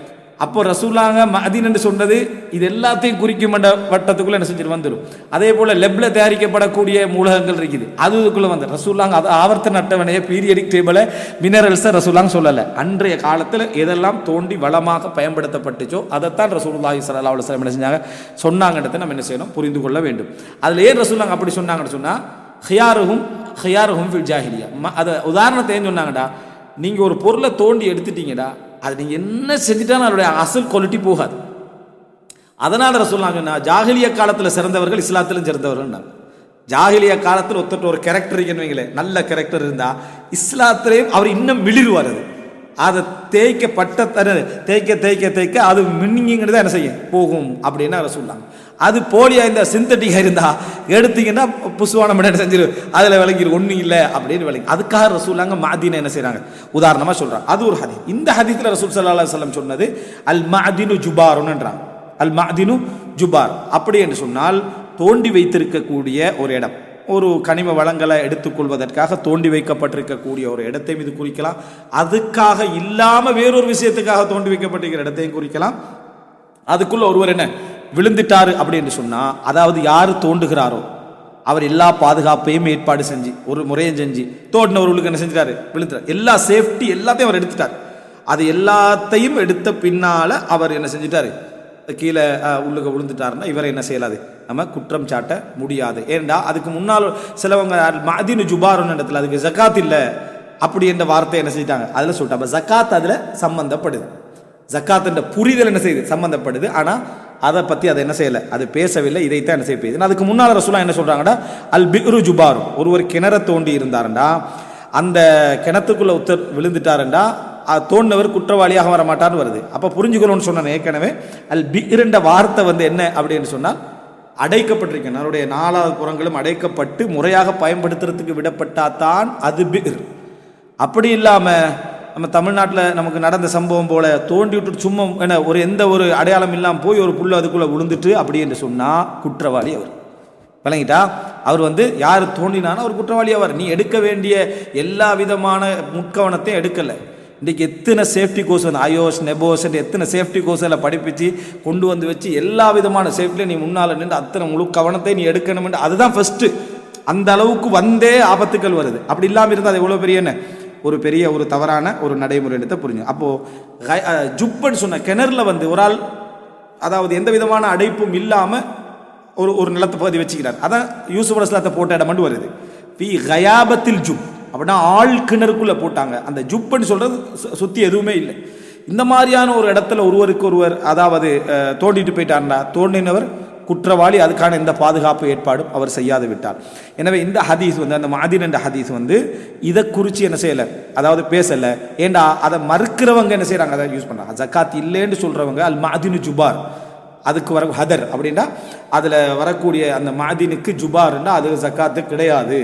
அப்போ ரசூலுல்லாஹ் மஅதின் என்று சொன்னது இது எல்லாத்தையும் குறிக்கும் என்ற வட்டத்துக்குள்ளே என்ன செஞ்சுட்டு வந்துடும். அதே போல் லெப்பில் தயாரிக்கப்படக்கூடிய மூலகங்கள் இருக்குது, அதுக்குள்ளே வந்து ரசூலுல்லாஹ் அது ஆவர்த்தன அட்டவணையை பீரியடிக் டேபிளை மினரல்ஸை ரசூலுல்லாஹ் சொல்லலை. அன்றைய காலத்தில் எதெல்லாம் தோண்டி வளமாக பயன்படுத்தப்பட்டுச்சோ அதைத்தான் ரசூலுல்லாஹி ஸல்லல்லாஹு அலைஹி வஸல்லம் என்ன செஞ்சாங்க சொன்னாங்கன்றதை நம்ம என்ன செய்யணும் புரிந்து கொள்ள வேண்டும். அதில் ஏன் ரசூலுல்லாஹ் அப்படி சொன்னாங்கன்னு சொன்னால், ஹியாருஹும் ஃபில் ஜாஹிலியா, அதை உதாரணத்தை ஏன் சொன்னாங்கடா, நீங்கள் ஒரு பொருளை தோண்டி எடுத்துட்டீங்கடா, அது நீங்கள் என்ன செஞ்சுட்டாலும் அதனுடைய அசல் குவாலிட்டி போகாது. அதனால் ரசூலுல்லாஹ் சொன்னா ஜாஹிலியா காலத்தில் சிறந்தவர்கள் இஸ்லாத்திலும் சிறந்தவர்கள். ஜாஹிலியா காலத்தில் ஒருத்தர் ஒரு கேரக்டர் இருக்குன்னு, நல்ல கேரக்டர் இருந்தால் இஸ்லாத்திலையும் அவர் இன்னும் மிளிர்வார். அதை தேய்க்கப்பட்ட தேய்க்க அது மின்னிங்கிறது என்ன செய்யும் போகும் அப்படின்னா ரசூலுல்லாஹ். அது போலியா இந்த சிந்தட்டிக்காக இருந்தால் எடுத்தீங்கன்னா புசுவான என்ன செஞ்சிரு அதில் விளங்கிடு ஒன்றும் இல்லை அப்படின்னு விளங்கி. அதுக்காக ரசூலுல்லாஹ் மஅதினை என்ன செய்கிறாங்க உதாரணமாக சொல்கிறாங்க. அது ஒரு ஹதீஸ். இந்த ஹதீஸில் ரசூல் ஸல்லல்லாஹு அலைஹி வஸல்லம் சொன்னது அல் மஅதினு ஜுபாருன்றாங்க. அல் மஅதினு ஜுபார் அப்படி என்று சொன்னால் தோண்டி வைத்திருக்கக்கூடிய ஒரு இடம், ஒரு கனிம வளங்களை எடுத்துக்கொள்வதற்காக தோண்டி வைக்கப்பட்டிருக்கக்கூடிய ஒரு இடத்தையும் இது குறிக்கலாம். அதுக்காக இல்லாமல் வேறொரு விஷயத்துக்காக தோண்டி வைக்கப்பட்டிருக்கிற இடத்தையும் குறிக்கலாம். அதுக்குள்ள ஒருவர் என்ன விழுந்துட்டாரு அப்படின்னு சொன்னால், அதாவது யார் தோண்டுகிறாரோ அவர் எல்லா பாதுகாப்பையும் ஏற்பாடு செஞ்சு ஒரு முறையும் செஞ்சு தோண்டினவர்களுக்கு என்ன செஞ்சிட்டாரு விழுந்துட்டார், எல்லா சேஃப்டி எல்லாத்தையும் அவர் எடுத்துட்டார். அது எல்லாத்தையும் எடுத்த பின்னால் அவர் என்ன செஞ்சிட்டாரு கீழே உள்ளுக விழுந்துட்டாருன்னா இவரை என்ன செய்யலாது நம்ம குற்றம் சாட்ட முடியாது. ஏன்டா அதுக்கு முன்னால் சிலவங்க மஅதினு ஜுபாருன்னு இடத்துல அதுக்கு ஜக்காத் இல்லை அப்படி என்ற வார்த்தை என்ன செஞ்சிட்டாங்க அதில் சொல்லிட்டாங்க. ஜக்காத் அதில் சம்பந்தப்படுது, ஜக்காத் என்ற புரிதல் என்ன செய்யுது சம்பந்தப்படுது. ஆனால் அதை பற்றி அதை என்ன செய்யலை, அது பேசவில்லை. இதைத்தான் என்ன செய்ய போகுது. அதுக்கு முன்னால் ரசூலுல்லாஹ் என்ன சொல்கிறாங்கடா அல் பிக்ரு ஜுபாரு, ஒருவர் கிணற தோண்டி இருந்தாருண்டா அந்த கிணத்துக்குள்ள விழுந்துட்டாருண்டா தோண்டினவர் குற்றவாளியாக வர மாட்டார்னு வருது. அப்போ புரிஞ்சுக்கணும்னு சொன்ன ஏற்கனவே அல் பிர் என்ற வார்த்தை என்ன அப்படின்னு சொன்னால் அடைக்கப்பட்டிருக்கேன், அவருடைய 4 புறங்களும் அடைக்கப்பட்டு முறையாக பயன்படுத்துறதுக்கு விடப்பட்டாதான் அது பிர். அப்படி இல்லாமல் நம்ம தமிழ்நாட்டில் நமக்கு நடந்த சம்பவம் போல தோண்டி விட்டு சும்மா ஒரு எந்த ஒரு அடையாளம் இல்லாமல் போய் ஒரு புல் அதுக்குள்ளே விழுந்துட்டு அப்படி என்று சொன்னால் குற்றவாளி அவர். விளங்கிட்டா? அவர் யார் தோண்டினானோ அவர் குற்றவாளி அவர். நீ எடுக்க வேண்டிய எல்லா விதமான முற்கவனத்தையும் எடுக்கலை. இன்றைக்கி எத்தனை சேஃப்டி கோர்ஸ் ஐஓஎஸ் நெபோஸ் எத்தனை சேஃப்டி கோர்ஸில் படிப்பிச்சு கொண்டு வச்சு எல்லா விதமான சேஃப்டியில் நீ முன்னால் நின்று அத்தனை முழு கவனத்தை நீ எடுக்கணும்னு அதுதான் ஃபஸ்ட்டு. அந்த அளவுக்கு ஆபத்துக்கள் வருது. அப்படி இல்லாமல் இருந்தால் அது எவ்வளோ பெரிய ஒரு பெரிய ஒரு தவறான ஒரு நடைமுறை எடுத்த புரிஞ்சு. அப்போது ஜுப்பன்னு சொன்ன கிணறுல ஒரு ஆள் அதாவது எந்த விதமான அடைப்பும் இல்லாமல் ஒரு நிலத்தை பகுதி வச்சுக்கிறார். அதான் யூசுப் அலைஹிஸ்ஸலாத்தை போட்ட இடம் மட்டும் வருது. பி கயாபத்தில் ஜுப் அப்படின்னா ஆள் கிணறுக்குள்ளே போட்டாங்க. அந்த ஜுப்புன்னு சொல்கிறது சுற்றி எதுவுமே இல்லை. இந்த மாதிரியான ஒரு இடத்துல ஒருவருக்கு ஒருவர் அதாவது தோண்டிட்டு போயிட்டார்னா தோண்டினவர் குற்றவாளி. அதுக்கான எந்த பாதுகாப்பு ஏற்பாடும் அவர் செய்யாது விட்டார். எனவே இந்த ஹதீஸ் அந்த மாதின் என்ற ஹதீஸ் இதை குறித்து என்ன செய்யலை, அதாவது பேசலை. ஏண்டா அதை மறுக்கிறவங்க என்ன செய்கிறாங்க, அதை யூஸ் பண்ணுறாங்க. ஜக்காத் இல்லைன்னு சொல்கிறவங்க அல் மாதினு ஜுபார், அதுக்கு வர ஹதர் அப்படின்னா அதில் வரக்கூடிய அந்த மாதினுக்கு ஜுபார்னா அது ஜக்காத்து கிடையாது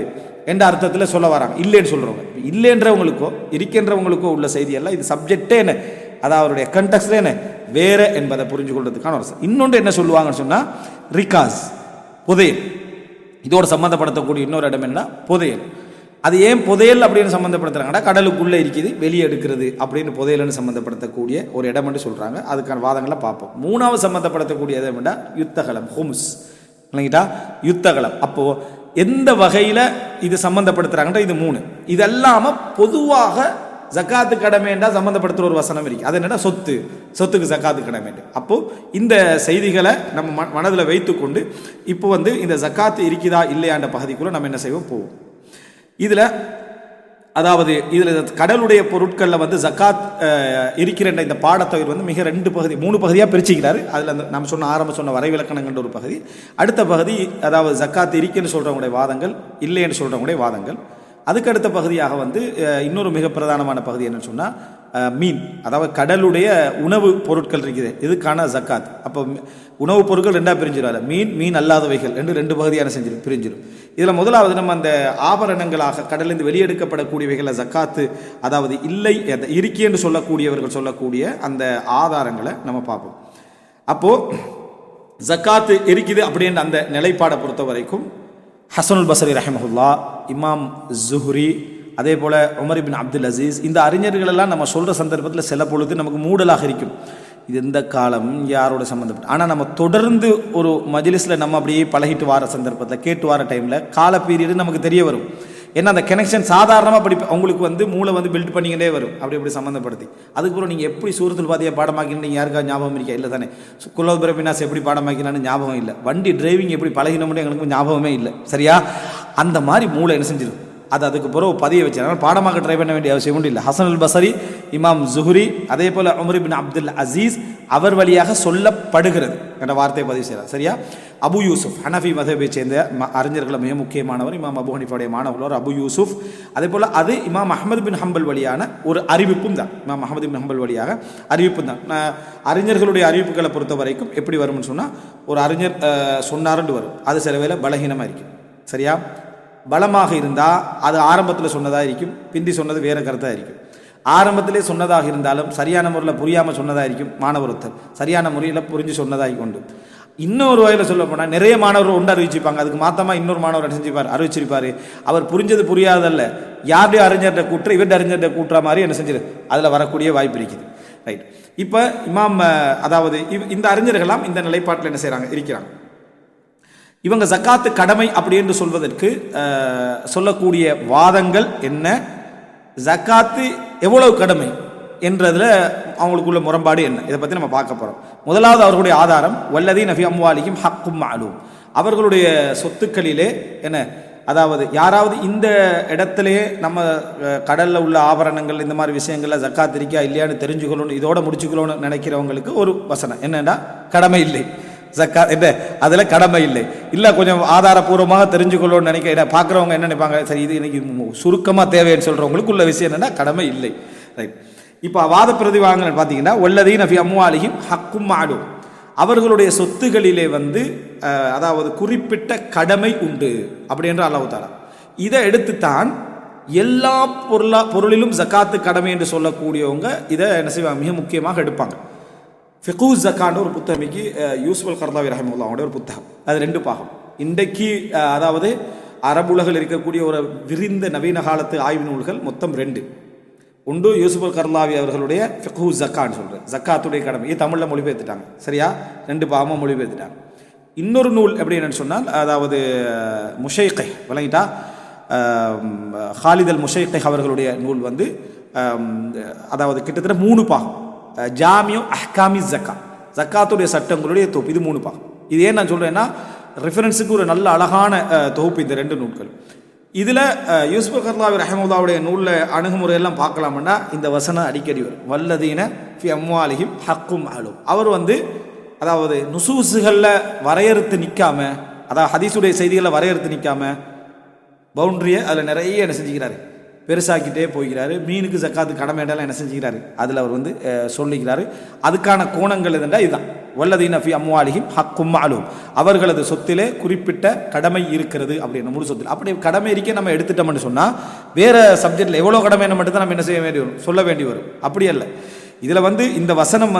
என்ற அர்த்தத்தில் சொல்ல வராங்க. இல்லைன்னு சொல்கிறவங்க, இல்லைன்றவங்களுக்கோ இருக்கின்றவங்களுக்கோ உள்ள செய்தியெல்லாம் இது சப்ஜெக்டே என்ன, அதாவது அவருடைய கண்டெக்ஸ்டே என்ன வேறு என்பதை புரிஞ்சு கொள்றதுக்கான ஒரு இன்னொன்று என்ன சொல்லுவாங்கன்னு சொன்னால் ரிகாஸ் புதையல். இதோடு சம்மந்தப்படுத்தக்கூடிய இன்னொரு இடம் என்ன புதையல். அது ஏன் புதையல் அப்படின்னு சம்மந்தப்படுத்துறாங்கன்னா கடலுக்குள்ளே இருக்குது வெளியே எடுக்கிறது அப்படின்னு புதையல்னு சம்மந்தப்படுத்தக்கூடிய ஒரு இடம் என்று சொல்கிறாங்க. அதுக்கான வாதங்களை பார்ப்போம். 3வது சம்மந்தப்படுத்தக்கூடிய இடம் என்ன யுத்தகலம் ஹும்ஸ் இல்லைங்கிட்டா யுத்தகலம். அப்போது எந்த வகையில் இது சம்மந்தப்படுத்துகிறாங்கன்ற இது 3. இதெல்லாமல் பொதுவாக ஜக்காத்து கடமைண்டா சம்மந்தப்படுத்துகிற ஒரு வசனம் இருக்குது. அது என்னென்னா சொத்துக்கு ஜக்காத்து கடமைண்டு. அப்போது இந்த செய்திகளை நம்ம மனதில் வைத்துக்கொண்டு இப்போ இந்த ஜக்காத்து இருக்குதா இல்லையான்ற பகுதிக்குள்ளே நம்ம என்ன செய்வோம் போவோம். இதில் அதாவது இதில் கடலுடைய பொருட்களில் ஜக்காத் இருக்கிற இந்த பாடத்தொகை மிக 3 பகுதியாக பிரிச்சுக்கிறாரு. அதில் நம்ம ஆரம்ப சொன்ன வரைவிலக்கணங்கள்ன்ற ஒரு பகுதி, அடுத்த பகுதி அதாவது ஜக்காத் இருக்குன்னு சொல்கிறவங்களுடைய வாதங்கள், இல்லைன்னு சொல்கிறவங்களுடைய வாதங்கள். அதுக்கு அடுத்த பகுதியாக இன்னொரு மிக பிரதானமான பகுதி என்னன்னு சொன்னால் மீன், அதாவது கடலுடைய உணவு பொருட்கள் இருக்குது, இதுக்கான ஜக்காத். அப்போ உணவுப் பொருட்கள் 2ஆக பிரிஞ்சிடும். மீன் அல்லாதவைகள் 2 பகுதியான பிரிஞ்சிடும். இதில் முதலாவது நம்ம அந்த ஆபரணங்களாக கடலிருந்து வெளியெடுக்கப்படக்கூடியவைகளை ஜக்காத்து அதாவது இல்லை இருக்கி என்று சொல்லக்கூடியவர்கள் சொல்லக்கூடிய அந்த ஆதாரங்களை நம்ம பார்ப்போம். அப்போது ஜக்காத்து இருக்குது அப்படின்ற அந்த நிலைப்பாடை பொறுத்த வரைக்கும் ஹசனுல் பஸ்ரி ரஹிமஹுல்லா, இமாம் ஜுஹ்ரி, அதே போல் உமர் இப்னு அப்துல் அசீஸ், இந்த அறிஞர்களெல்லாம் நம்ம சொல்கிற சந்தர்ப்பத்தில் சில பொழுது நமக்கு மூடலாக இருக்கும். இது எந்த காலம் யாரோட சம்மந்தப்பட்ட, ஆனால் நம்ம தொடர்ந்து ஒரு மஜ்லிஸில் நம்ம அப்படியே பழகிட்டு வர சந்தர்ப்பத்தில் கேட்டு வர டைமில் கால பீரியடு நமக்கு தெரிய வரும். ஏன்னா அந்த கனெக்ஷன் சாதாரணமாக அவங்களுக்கு மூளை பில்ட் பண்ணிக்கிட்டே வரும் அப்படி சம்மந்தப்படுத்தி. அதுக்கப்புறம் நீங்கள் எப்படி சூரத்துல் ஃபாத்திஹா பாடமாக்கின்னு நீங்கள் யாருக்கா ஞாபகம் இருக்கா? இல்லை தானே. குல் பிரபினாஸ் எப்படி பாடமாக்கினான்னு ஞாபகம் இல்லை. வண்டி டிரைவிங் எப்படி பழகினோம்னு எங்களுக்கு ஞாபகமே இல்லை. சரியா? அந்த மாதிரி மூளை என்ன செஞ்சிடும், அதுக்கு பிறகு பதிய வச்சு பாடமாக ட்ரை பண்ண வேண்டிய அவசியம் ஒன்றும் இல்லை. ஹசனுல் பஸ்ரி, இமாம் ஜுஹ்ரி, அதே போல் உமர் இப்னு அப்துல் அசீஸ் அவர் வழியாக சொல்லப்படுகிறது என்ற வார்த்தையை பதிவு செய்கிறார். சரியா? அபு யூசுப் ஹனஃபி மதபை சேர்ந்த அறிஞர்களை மிக முக்கியமானவர். இமாம் அபு ஹனீஃபாவுடைய மாணவர் அபு யூசுப். அதே போல் அது இமாம் அஹ்மது பின் ஹம்பல் வழியான ஒரு அறிவிப்பும் தான். இமாம் அஹ்மது பின் ஹம்பல் வழியாக அறிவிப்பும் தான். அறிஞர்களுடைய அறிவிப்புகளை பொறுத்த வரைக்கும் எப்படி வரும்னு சொன்னால் ஒரு அறிஞர் சொன்னாருன்னு வரும். அது சில வேளை பலகீனமாக இருக்கும். சரியா? பலமாக இருந்தால் அது ஆரம்பத்தில் சொன்னதாக இருக்கும், பிந்தி சொன்னது வேறு கருத்தாக இருக்கும். ஆரம்பத்திலே சொன்னதாக இருந்தாலும் சரியான முறையில் புரியாமல் சொன்னதாக இருக்கும் மாணவருத்தர், சரியான முறையில் புரிஞ்சு சொன்னதாக கொண்டு. இன்னொரு வகையில் சொல்ல போனால் நிறைய மாணவர்கள் ஒன்று அறிவிச்சிருப்பாங்க, அதுக்கு மாற்றமாக இன்னொரு மாணவர் செஞ்சுப்பார் அறிவிச்சிருப்பார். அவர் புரிஞ்சது புரியாதல்ல, யாருடைய அறிஞர்கிட்ட கூட்டுற இவருடைய அறிஞர்கிட்ட கூட்டுற மாதிரி என்ன செஞ்சிரு அதில் வரக்கூடிய வாய்ப்பு இருக்குது. ரைட். இப்போ இமாம் அதாவது இந்த அறிஞர்கள்லாம் இந்த நிலைப்பாட்டில் என்ன செய்கிறாங்க இருக்கிறாங்க. இவங்க ஜக்காத்து கடமை அப்படி என்று சொல்வதற்கு சொல்லக்கூடிய வாதங்கள் என்ன, ஜக்காத்து எவ்வளவு கடமை என்றதில் அவங்களுக்குள்ள முரண்பாடு என்ன, இதை பற்றி நம்ம பார்க்க போகிறோம். முதலாவது அவர்களுடைய ஆதாரம் வல்லதீன ஃபீ அம்வாலிஹிம் ஹக்கும் மஅலூம், அவர்களுடைய சொத்துக்களிலே என்ன, அதாவது யாராவது இந்த இடத்துலையே நம்ம கடலில் உள்ள ஆபரணங்கள் இந்த மாதிரி விஷயங்களில் ஜக்காத் இருக்கா இல்லையான்னு தெரிஞ்சுக்கணும்னு இதோட முடிச்சுக்கணும்னு நினைக்கிறவங்களுக்கு ஒரு வசனம் என்னென்னா கடமை இல்லை. ஜக்காத் என்ன அதில் கடமை இல்லை. இல்லை கொஞ்சம் ஆதாரபூர்வமாக தெரிஞ்சுக்கொள்ளணும்னு நினைக்க பார்க்குறவங்க என்ன நினைப்பாங்க, சரி இது இன்னைக்கு சுருக்கமாக தேவைன்னு சொல்கிறவங்களுக்கு உள்ள விஷயம் என்னென்னா கடமை இல்லை. ரைட். இப்போ வாத பிரதிவாதங்கள் பார்த்தீங்கன்னா வல்லதீன ஃபி அம்வாலிஹிம் ஹக்கும் மாலூம், அவர்களுடைய சொத்துகளிலே அதாவது குறிப்பிட்ட கடமை உண்டு அப்படி என்று அல்லாஹ் தஆலா இதை எடுத்துத்தான் எல்லா பொருளிலும் ஜக்காத்து கடமை என்று சொல்லக்கூடியவங்க இதை என்ன செய்வாங்க, மிக முக்கியமாக எடுப்பாங்க. ஃபிகு ஜக்கான்னு ஒரு புத்தகம் யூசுப் அல் கர்தாவி ரஹிமஹுல்லாஹ்வுடைய ஒரு புத்தகம், அது 2 பாகம். இன்றைக்கு அதாவது அரபுலகில் இருக்கக்கூடிய ஒரு விரிந்த நவீன காலத்து ஆய்வு நூல்கள் மொத்தம் 2. ஒன்று யூசுப் அல் கர்லாவி அவர்களுடைய ஃபிகு ஜக்கான்னு சொல்கிறேன், ஜக்காத்துடைய கடமை, இது தமிழில் மொழிபெயர்த்துட்டாங்க. சரியா, 2 பாகமாக மொழிபெயர்த்துட்டாங்க. இன்னொரு நூல் எப்படி என்னன்னு சொன்னால், அதாவது முஷைகை விளங்கிட்டா, ஹாலித் அல் முஷைகை அவர்களுடைய நூல் அதாவது கிட்டத்தட்ட 3 பாகம், ஜாமியோ அஹ்காமி ஜக்கா, ஜக்காத்துடைய சட்டங்களுடைய தொகுப்பு, இது 3 பாகம். இது ஏன் நான் சொல்கிறேன்னா, ரெஃபரன்ஸுக்கு ஒரு நல்ல அழகான தொகுப்பு இந்த 2 நூல்கள். இதில் யூசுப் கர்லாவி ரஹிமஹுல்லாஹ்வுடைய நூலில் அணுகுமுறையெல்லாம் பார்க்கலாம்னா இந்த வசனம் அடிக்கடி வரும், வல்லதீன ஃபி அம்வாலிஹிம் ஹக்கும் மாலூம். அவர் அதாவது நுசூசுகளில் வரையறுத்து நிற்காம, அதாவது ஹதீஸுடைய செய்திகளில் வரையறுத்து நிற்காம பவுண்ட்ரியை அதில் நிறைய என்ன செஞ்சுக்கிறாரு, பெருசாக்கிட்டே போய்கிறாரு. மீனுக்கு ஜக்காத்து கடமை என்றெல்லாம் என்ன செஞ்சுக்கிறாரு, அதில் அவர் சொல்லிக்கிறாரு. அதுக்கான கோணங்கள் எதுண்டா இதுதான், வல்லதீன ஃபி அம்வாலிஹிம் ஹக்கும் மாலூம், அவர்களது சொத்திலே குறிப்பிட்ட கடமை இருக்கிறது அப்படின்னு, முழு சொத்தில். அப்படி கடமை இருக்க நம்ம எடுத்துட்டோம்னு சொன்னால் வேற சப்ஜெக்டில் எவ்வளோ கடமை மட்டும் தான் நம்ம என்ன செய்ய வேண்டி வரும், சொல்ல வேண்டி வரும். அப்படி அல்ல, இதில் இந்த வசனம்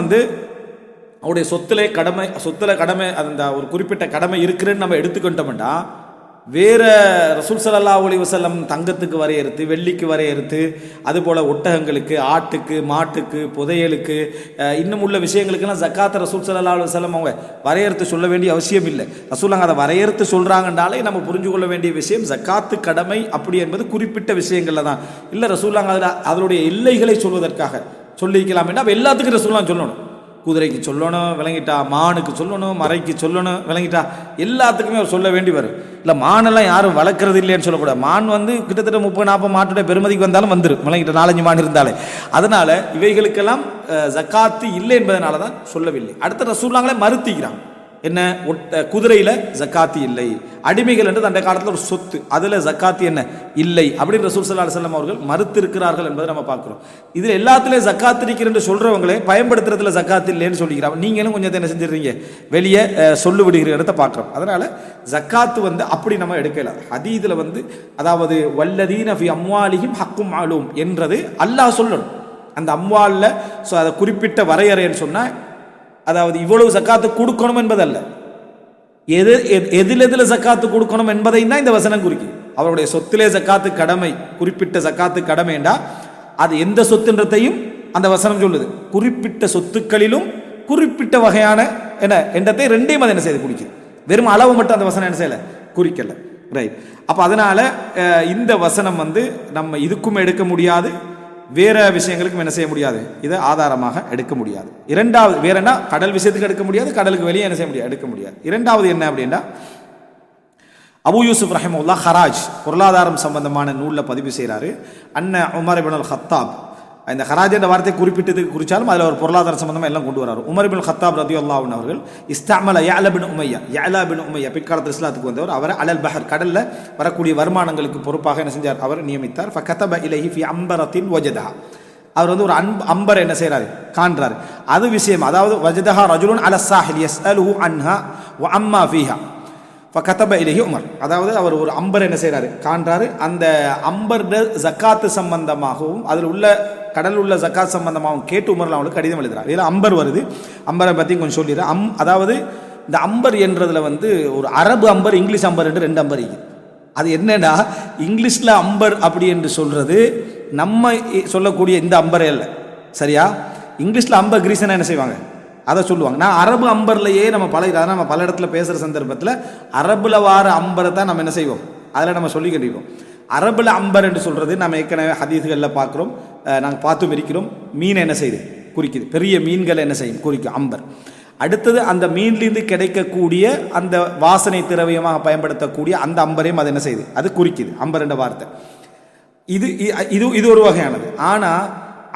அவருடைய சொத்துல கடமை அந்த ஒரு குறிப்பிட்ட கடமை இருக்குன்னு நம்ம எடுத்துக்கிட்டோம்னா, வேற ரசூல் ஸல்லல்லாஹு அலைஹி வஸல்லம் தங்கத்துக்கு வரையறுத்து, வெள்ளிக்கு வரையறுத்து, அதுபோல் ஒட்டகங்களுக்கு, ஆட்டுக்கு, மாட்டுக்கு, புதையலுக்கு, இன்னும் உள்ள விஷயங்களுக்கெல்லாம் ஜக்காத்தை ரசூல் ஸல்லல்லாஹு அலைஹி வஸல்லம் அவங்க வரையறுத்து சொல்ல வேண்டிய அவசியம் இல்லை. ரசூலுல்லாஹ் அதை வரையறுத்து சொல்கிறாங்கன்றாலே நம்ம புரிஞ்சு கொள்ள வேண்டிய விஷயம், ஜக்காத்து கடமை அப்படி என்பது குறிப்பிட்ட விஷயங்களில் தான் இல்லை. ரசூலுல்லாஹ் அதனுடைய எல்லைகளை சொல்வதற்காக சொல்லிக்கலாம். என்ன எல்லாத்துக்கும் ரசூலுல்லாஹ் சொல்லணும், குதிரைக்கு சொல்லணும் விளங்கிட்டா, மானுக்கு சொல்லணும், மறைக்கு சொல்லணும் விளங்கிட்டா, எல்லாத்துக்குமே அவர் சொல்ல வேண்டி வரும். இல்லை மானெல்லாம் யாரும் வளர்க்குறது இல்லைன்னு சொல்லக்கூடாது. மான் கிட்டத்தட்ட 30-40 மாட்டுடைய பெருமதிக்கு வந்தாலும் வந்துடும் விளங்கிட்ட, 4-5 மான் இருந்தாலே. அதனால இவைகளுக்கெல்லாம் ஜக்காத்து இல்லை என்பதனால தான் சொல்லவில்லை. அடுத்த ரசூலுல்லாஹ்களே மறுத்திக்கிறாங்க, என்ன குதிரையில் ஜக்காத்து இல்லை, அடிமைகள் என்று அந்த காலத்தில் ஒரு சொத்து, அதில் ஜக்காத்து என்ன இல்லை அப்படின்னு ரசூல் ஸல்லல்லாஹு அலைஹி வஸல்லம் அவர்கள் மறுத்திருக்கிறார்கள் என்பதை நம்ம பார்க்குறோம். இதில் எல்லாத்துலேயும் ஜக்காத்து இருக்கிறன்னு சொல்கிறவங்களே பயன்படுத்துறதுல ஜக்காத்து இல்லைன்னு சொல்லிக்கிறாங்க. நீங்களும் கொஞ்சம் என்ன செஞ்சிடுறீங்க, வெளியே சொல்லு விடுகிற இடத்தை பார்க்குறோம். அதனால் ஜக்காத்து அப்படி நம்ம எடுக்கலாம். ஹதீஸில் அதாவது வல்லதீன ஃபி அம்வாலிஹிம் ஹக்கும் மாலூம் என்றது அல்லாஹ் சொல்லணும். அந்த அம்வாலில் அதை குறிப்பிட்ட வரையறைன்னு சொன்னால், அதாவது இவ்வளவு ஜக்காத்து கொடுக்கணும் என்பதல்ல, எதில் ஜக்காத்து கொடுக்கணும் என்பதை தான் இந்த வசனம் குறிக்கும். அவருடைய சொத்திலே ஜக்காத்து கடமை, குறிப்பிட்ட ஜக்காத்து கடமைண்டா அது எந்த சொத்துன்றதையும் அந்த வசனம் சொல்லுது. குறிப்பிட்ட சொத்துக்களிலும் குறிப்பிட்ட வகையான என்றதை 2ஐயும் அது என்ன செய்து குறிக்குது. வெறும் அளவு மட்டும் அந்த வசனம் என்ன செய்யல, குறிக்கல. ரைட். அப்போ அதனால இந்த வசனம் நம்ம இதுக்கும் எடுக்க முடியாது, வேற விஷயங்களுக்கும் என்ன செய்ய முடியாது, இதை ஆதாரமாக எடுக்க முடியாது. இரண்டாவது வேற என்ன, கடல் விஷயத்துக்கு எடுக்க முடியாது, கடலுக்கு வெளியே என்ன செய்ய முடியாது, எடுக்க முடியாது. இரண்டாவது என்ன அப்படின்னா, அபு யூசுப் ரஹிமஹுல்லாஹ் ஹராஜ் பொருளாதாரம் சம்பந்தமான நூலில் பதிவு செய்கிறாரு. அன்ன உமர் இப்னு அல் கத்தாப், இந்த ஹராஜ் என்ற வார்த்தை குறிப்பிட்டதுக்கு குறிச்சாலும் அதில் ஒரு பொருளாதார சம்பந்தமாக எல்லாம் கொண்டு வராரு. உமர் இப்னு கத்தாப் ரலியல்லாஹு அன்ஹு அவர்கள் இஸ்தஅமல யஅலா பின் உமையா பிற்காலத்தில் இஸ்லாத்துக்கு வந்தவர், அவர் அலல் பஹர் கடலில் வரக்கூடிய வருமானங்களுக்கு பொறுப்பாக என்ன செஞ்சார், அவர் நியமித்தார். ஃபகதப இலைஹி ஃபி அம்பரத்தின் வஜதஹா, அவர் ஒரு அம்பர் என்ன செய்கிறாரு, காண்றாரு. அது விஷயம், அதாவது வஜதஹா ரஜுலுன் அல ஸாஹில் யஸ்அலுஹு அன்ஹா வ அம்மா ஃபீஹா ஃபகதப இலைஹி உமர், அதாவது அவர் ஒரு அம்பர் என்ன செய்கிறாரு, காண்றாரு. அந்த அம்பர் ஜக்காத்து சம்பந்தமாகவும் அதில் உள்ள கடல் உள்ள ஜக்காத் சம்பந்தமாகவும் கேட்டு உமர்ல அவங்களுக்கு கடிதம் எழுதுறாரு. இதில் அம்பர் வருது, அம்பரை பற்றி கொஞ்சம் சொல்லிடுறேன். அதாவது இந்த அம்பர் என்றதுல ஒரு அரபு அம்பர், இங்கிலீஷ் அம்பர் என்று 2 அம்பர் இருக்குது. அது என்னன்னா, இங்கிலீஷில் அம்பர் அப்படி என்று சொல்றது நம்ம சொல்லக்கூடிய இந்த அம்பரே இல்லை. சரியா, இங்கிலீஷில் அம்பர் கிரீசனா என்ன செய்வாங்க, அதை சொல்லுவாங்க. நான் அரபு அம்பர்லையே நம்ம நம்ம பல இடத்துல பேசுகிற சந்தர்ப்பத்தில் அரபுல வார அம்பரை தான் நம்ம என்ன செய்வோம், அதில் நம்ம சொல்லி கண்டிப்போம். அரபுல அம்பர் என்று சொல்றது நம்ம ஏற்கனவே ஹதீஸ்களில் பார்க்குறோம், நாங்கள் பார்த்தும் இருக்கிறோம். மீன் என்ன செய்யுது, குறிக்குது. பெரிய மீன்கள் என்ன செய்யும், குறிக்கும் அம்பர். அடுத்தது அந்த மீன்லேருந்து கிடைக்கக்கூடிய அந்த வாசனை திரவியமாக பயன்படுத்தக்கூடிய அந்த அம்பரையும் அது என்ன செய்யுது, அது குறிக்குது. அம்பர் என்ற வார்த்தை இது இது இது ஒரு வகையானது. ஆனால்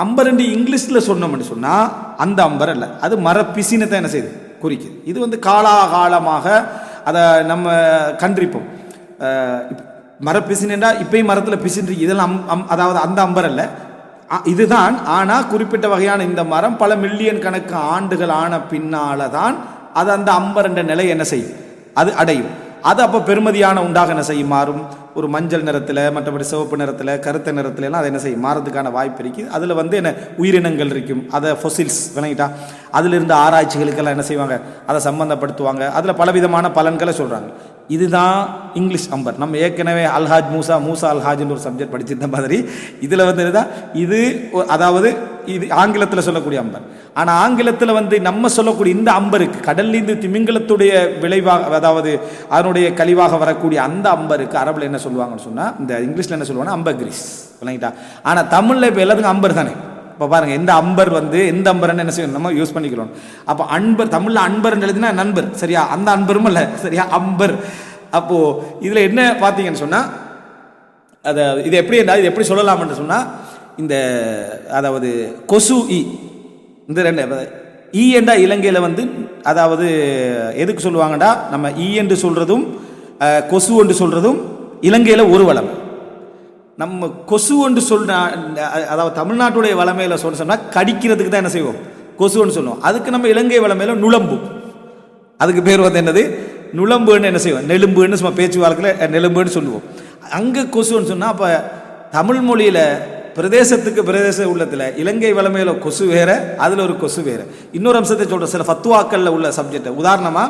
அம்பர் என்று இங்கிலீஷில் சொன்னோம்னு சொன்னால் அந்த அம்பர் அல்ல, அது மர பிசினை தான் என்ன செய்யுது, குறிக்குது. இது வந்து காலாகாலமாக அதை நம்ம கண்டிருப்போம். மரப்பிசினா இப்பயும் மரத்தில் பிசின்றி இதெல்லாம் அதாவது அந்த அம்பர் அல்ல இதுதான். ஆனால் குறிப்பிட்ட வகையான இந்த மரம் பல மில்லியன் கணக்கு ஆண்டுகள் ஆன பின்னால தான் அது அந்த அம்பர் என்ற நிலை என்ன செய்யும், அது அடையும். அது அப்போ பெருமதியான உண்டாக என்ன செய்யும், மாறும். ஒரு மஞ்சள் நிறத்தில், மற்றபடி சிவப்பு நிறத்தில், கருத்த நிறத்துல எல்லாம் அதை என்ன செய்யும், மாறதுக்கான வாய்ப்பு இருக்குது. அதில் வந்து என்ன உயிரினங்கள் இருக்கும், அதை ஃபொசில்ஸ் விளங்கிட்டா அதில் இருந்த ஆராய்ச்சிகளுக்கெல்லாம் என்ன செய்வாங்க, அதை சம்பந்தப்படுத்துவாங்க. அதில் பலவிதமான பலன்களை சொல்கிறாங்க. இதுதான் இங்கிலீஷ் அம்பர். நம்ம ஏற்கனவே அல்ஹாஜ் மூசா அல்ஹாஜ்னு ஒரு சப்ஜெக்ட் படிச்சிருந்த மாதிரி இதில் வந்து இதுதான் இது, அதாவது இது ஆங்கிலத்தில் சொல்லக்கூடிய அம்பர். ஆனால் ஆங்கிலத்தில் வந்து நம்ம சொல்லக்கூடிய இந்த அம்பருக்கு கடல்லிருந்து திமிங்கலத்துடைய விளைவாக, அதாவது அதனுடைய கழிவாக வரக்கூடிய அந்த அம்பருக்கு அரபில் என்ன சொல்லுவாங்கன்னு சொன்னால், இந்த இங்கிலீஷில் என்ன சொல்லுவாங்கன்னா அம்பர்கிரீஸ் விளங்கிட்டா. ஆனால் தமிழில் இப்போ எல்லாத்துக்கும் அம்பர் தானே. இப்போ பாருங்கள், எந்த அம்பர் வந்து எந்த அம்பர்ன்னு என்ன செய்யணும், நம்ம யூஸ் பண்ணிக்கிறோம். அப்போ அன்பர் தமிழில் அன்பர்ன்னு எழுதினா நண்பர், சரியா, அந்த அன்பரும் இல்லை, சரியா, அம்பர். அப்போது இதில் என்ன பார்த்தீங்கன்னு சொன்னால், அதை இது எப்படி என்ன இது எப்படி சொல்லலாம்னு சொன்னால், இந்த அதாவது கொசு இந்த ரெண்டு என்றா இலங்கையில் வந்து அதாவது எதுக்கு சொல்லுவாங்கடா, நம்ம என்று சொல்கிறதும் கொசு என்று சொல்கிறதும் இலங்கையில் ஒரு வளம். நம்ம கொசு என்று சொல்ற, அதாவது தமிழ்நாட்டுடைய வளமையில் சொன்னால் கடிக்கிறதுக்கு தான் என்ன செய்வோம், கொசுன்னு சொல்லுவோம். அதுக்கு நம்ம இலங்கை வளமையில் நுளம்பு, அதுக்கு பேர் வந்து என்னது நுளம்புன்னு என்ன செய்வோம், நெலும்புன்னு சும்மா பேச்சு வழக்கில் நெலும்புன்னு சொல்லுவோம். அங்கே கொசுன்னு சொன்னால், அப்போ தமிழ் மொழியில் பிரதேசத்துக்கு பிரதேச உள்ளத்தில் இலங்கை வளமையில் கொசு வேற, அதில் ஒரு கொசு வேற. இன்னொரு அம்சத்தை சொல்கிற சில ஃபத்துவாக்களில் உள்ள சப்ஜெக்ட் உதாரணமாக,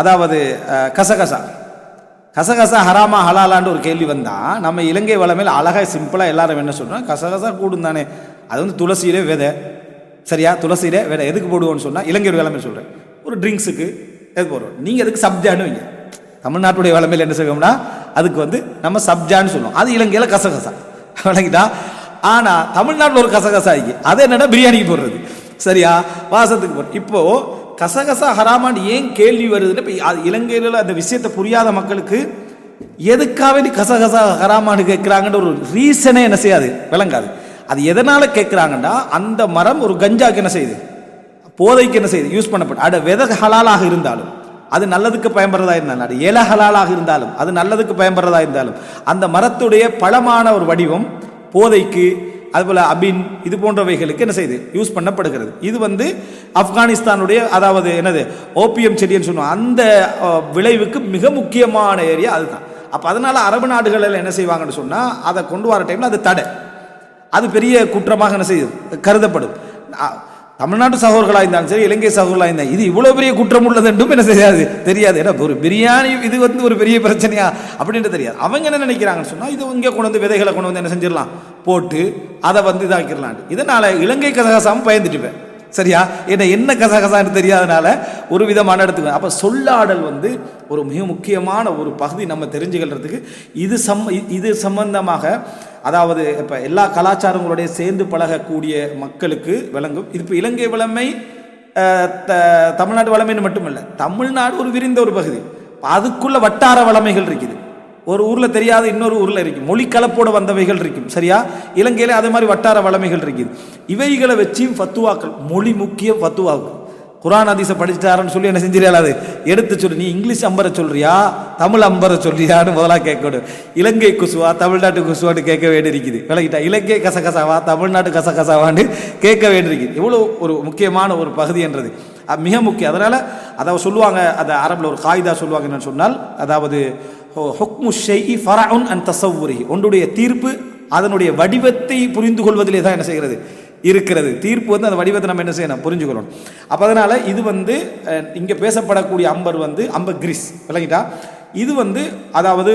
அதாவது கசகசா ஹராமா ஹலாலான்னு ஒரு கேள்வி வந்தால், நம்ம இலங்கை வளமையில் அழகாக சிம்பிளாக எல்லாரும் என்ன சொல்கிறோம், கசகசா கூடும் தானே, அது வந்து துளசியிலே விதை, சரியா, துளசியிலே விதை எதுக்கு போடுவோன்னு சொன்னால் இலங்கை வளமையில் சொல்கிறேன், ஒரு ட்ரிங்க்ஸுக்கு எது போடுறோம். நீங்கள் அதுக்கு சப்ஜான்னு வைங்க. தமிழ்நாட்டுடைய வளமையில் என்ன செய்வோம்னா அதுக்கு வந்து நம்ம சப்ஜான்னு சொல்லுவோம், அது இலங்கையில் கசகசா விளங்கிட்டா. ஆனால் தமிழ்நாட்டில் ஒரு கசகசா இருக்கு, அது என்னன்னா பிரியாணிக்கு போடுறது, சரியா, வாசத்துக்கு போடுறது. இப்போது கசகசா ஹராமான்னு ஏன் கேள்வி வருதுன்னு இப்போ இலங்கையில் அந்த விஷயத்தை புரியாத மக்களுக்கு எதுக்காக கசகசா ஹராமான்னு கேட்குறாங்கன்ற ஒரு ரீசனே என்ன செய்யாது, விளங்காது. அது எதனால் கேட்குறாங்கன்னா, அந்த மரம் ஒரு கஞ்சாக்கு என்ன செய்யுது, போதைக்கு என்ன செய்யுது, யூஸ் பண்ணப்படும். அது விதை ஹலாலாக இருந்தாலும் அது நல்லதுக்கு பயன்படுறதா இருந்தாலும், அது இலை ஹலாலாக இருந்தாலும் அது நல்லதுக்கு பயன்படுறதா இருந்தாலும், அந்த மரத்துடைய பழமான ஒரு வடிவம் போதைக்கு, அதுபோல் அபின் இது போன்றவைகளுக்கு என்ன செய்யுது, யூஸ் பண்ணப்படுகிறது. இது வந்து ஆப்கானிஸ்தானுடைய, அதாவது என்னது ஓபியம் செடின்னு சொல்லுவோம், அந்த விளைவுக்கு மிக முக்கியமான ஏரியா அதுதான். அப்போ அதனால் அரபு நாடுகளில் என்ன செய்வாங்கன்னு சொன்னால், அதை கொண்டு வர டைமில் அது தடை, அது பெரிய குற்றமாக என்ன செய்யுது கருதப்படும். தமிழ்நாட்டு சகோதரர்களாக இருந்தாலும் சரி, இலங்கை சகோதரர்களாக இருந்தால் இது இவ்வளோ பெரிய குற்றம் உள்ளது என்றும் என்ன செய்யாது, தெரியாது. ஏன்னா ஒரு பிரியாணி இது வந்து ஒரு பெரிய பிரச்சனையா அப்படின்ட்டு தெரியாது. அவங்க என்ன நினைக்கிறாங்கன்னு சொன்னால், இது இங்கே கொண்டு வந்து விதைகளை கொண்டு வந்து என்ன செஞ்சிடலாம், போட்டு அதை வந்து இதாக்கிடலாம். இதனால் இலங்கை கசகசாமல் பயந்துட்டுப்பேன், சரியா, ஏன்னா என்ன கசகசான்னு தெரியாதனால ஒரு விதமான எடுத்துக்குவேன். அப்போ சொல்லாடல் வந்து ஒரு மிக முக்கியமான ஒரு பகுதி நம்ம தெரிஞ்சுக்கிறதுக்கு. இது சம்பந்தமாக, அதாவது இப்போ எல்லா கலாச்சாரங்களுடைய சேர்ந்து பழகக்கூடிய மக்களுக்கு விளங்கும். இது இப்போ இலங்கை வளமை தமிழ்நாட்டு வளமைன்னு மட்டுமல்ல, தமிழ்நாடு ஒரு விரிந்த ஒரு பகுதி, அதுக்குள்ள வட்டார வளமைகள் இருக்குது. ஒரு ஊரில் தெரியாத இன்னொரு ஊரில் இருக்கும், மொழி கலப்போடு வந்தவைகள் இருக்கும், சரியா. இலங்கையில் அதே மாதிரி வட்டார வளமைகள் இருக்குது. இவைகளை வச்சு ஃபத்துவாக்கள், மொழி முக்கியம் ஃபத்துவாக்கு. குரான் ஹதீஸை படிச்சுட்டாருன்னு சொல்லி என்ன செஞ்சிடாது, எடுத்து சொல்லு. நீ இங்கிலீஷ் அம்பரை சொல்றியா தமிழ் அம்பரை சொல்றியான்னு முதலாக கேட்கணும். இலங்கை குசுவா தமிழ்நாட்டு குசுவான்னு கேட்க வேண்டியிருக்குது, விளக்கிட்டா. இலங்கை கசகசாவா தமிழ்நாட்டு கசகசாவான்னு கேட்க வேண்டியிருக்குது. எவ்வளோ ஒரு முக்கியமான ஒரு பகுதி என்றது மிக முக்கியம். அதனால் அதை சொல்லுவாங்க, அதை அரபில் ஒரு காயிதா சொல்லுவாங்க என்னன்னு சொன்னால், அதாவது ஹுக்மு ஷைஇ ஃபரஉன் அன் தஸவ்வுரிஹி, ஒன்றுடைய தீர்ப்பு அதனுடைய வடிவத்தை புரிந்து கொள்வதிலே தான் என்ன செய்கிறது இருக்கிறது. தீர்ப்பு வந்து அந்த வடிவத்தை நம்ம என்ன செய்யணும், புரிஞ்சுக்கணும். அப்போ அதனால் இது வந்து இங்கே பேசப்படக்கூடிய அம்பர் வந்து அம்பர்கிரீஸ், விளங்கிட்டா. இது வந்து அதாவது